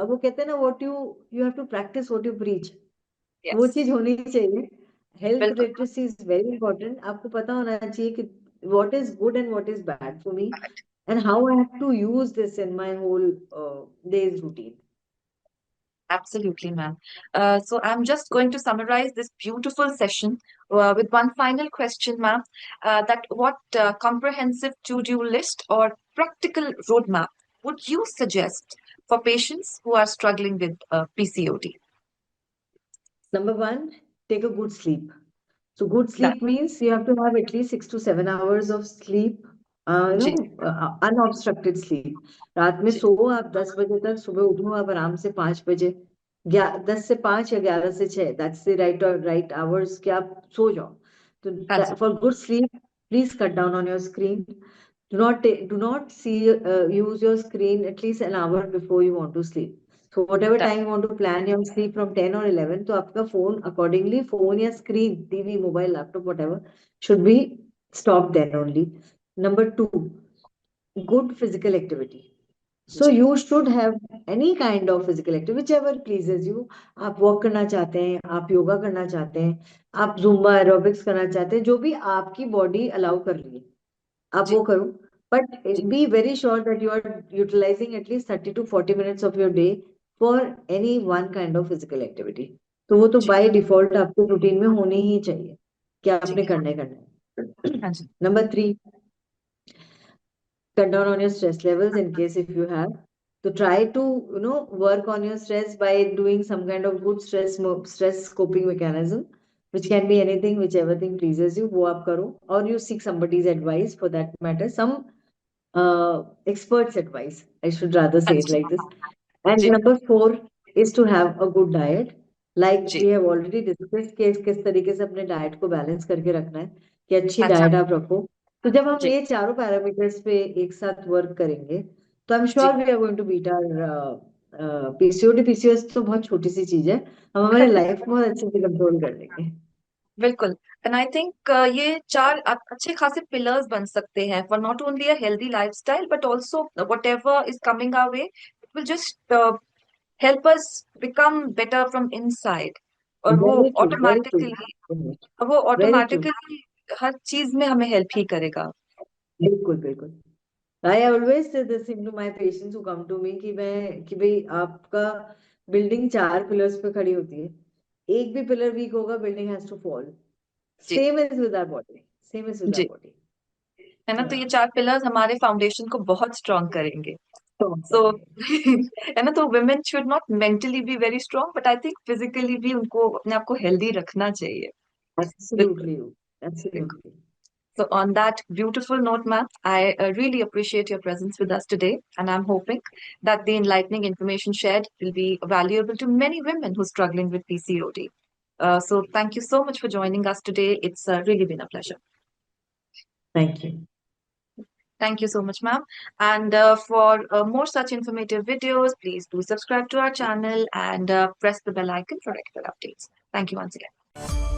वो कहते हैं ना, what you have to practise what you preach. वो Yes. चीज होनी चाहिए। हेल्थ बिल्कुल। Literacy is very important. आपको पता होना चाहिए कि what is good and what is bad for me and how I have to use this in my whole day's routine. Absolutely, ma'am. So I'm just going to summarize this beautiful session with one final question, ma'am. That what comprehensive to-do list or practical roadmap would you suggest for patients who are struggling with PCOD? Number one, take a good sleep. So good That. sleep means you have to have at least 6 to 7 hours of sleep, जी। unobstructed sleep. रात में जी। सो आप 10 बजे तक, सुबह उठो आप आराम से 5 बजे, 10 से 5 या 11 से 6, दैट्स द राइट आवर्स कि आप सो जाओ। हाँ तो जी। For good sleep please cut down on your screen. Do not use your screen at least an hour before you want to sleep. So whatever That. time you want to plan your sleep from 10 or 11, तो आपका phone accordingly, phone या screen, TV, mobile, laptop, whatever, should be stopped then only. Number two, good physical activity. So ji. you should have any kind of physical activity, whichever pleases you. आप walk करना चाहते हैं, आप yoga करना चाहते हैं, आप zumba aerobics करना चाहते हैं, जो भी आपकी body allow कर रही है, आप जी। वो करो. But ji. be very sure that you are utilizing at least 30 to 40 minutes of your day for any one kind of physical activity. तो वो तो जी। by default आपके रूटीन में होनी ही चाहिए कि जी। आपने करना है. हाँ जी। Number three, cut down on your stress levels in case if you have. So try to work on your stress by doing some kind of good stress coping mechanism, which can be anything, whichever thing pleases you. वो आप करो, or you seek somebody's advice for that matter. Some experts' advice, I should rather हाँ say it ji. like this. And ji. number four is to have a good diet. Like ji. we have already discussed कि किस तरीके से अपने diet को balance करके रखना है, कि अच्छी हाँ जी। डाइट आप रखो. तो जब हम जी। ये चारों पैरामीटर्स पे एक साथ वर्क करेंगे, तो आई एम जी। Sure we are going to beat our PCOD PCOS. तो बहुत छोटी सी चीज है, हम हमारे लाइफ को बहुत अच्छे से कंट्रोल कर लेंगे. बिल्कुल। एंड आई थिंक ये चार अच्छे खासे पिलर्स बन सकते हैं for not only a healthy lifestyle but also whatever is coming our way it will just help us become better from inside. और वो very true, very true, automatically वो वेरी ट्रू. ऑटोमेटिकली हर चीज में हमें हेल्प ही करेगा। बिल्कुल बिल्कुल. I always say this thing to my patients who come to me कि भाई आपका बिल्डिंग 4 पिलर्स पे खड़ी होती है, एक भी पिलर वीक होगा, बिल्डिंग हैज टू फॉल. जी। Same is with our body, same is with our जी। बॉडी. है ना, तो या ये चार पिलर्स हमारे फाउंडेशन को बहुत स्ट्रांग करेंगे। स्ट्रॉन्ग सो करेंगे. है ना, तो women should not mentally be very strong but I think physically भी उनको अपने आप को हेल्दी रखना चाहिए। बिल्कुल। एब्सोल्युटली, बिल्कुल। Absolutely. So, on that beautiful note, ma'am, I really appreciate your presence with us today, and I'm hoping that the enlightening information shared will be valuable to many women who are struggling with PCOD. So thank you so much for joining us today. It's really been a pleasure. Thank you. Thank you so much, ma'am. And for more such informative videos, please do subscribe to our channel and press the bell icon for regular updates. Thank you once again.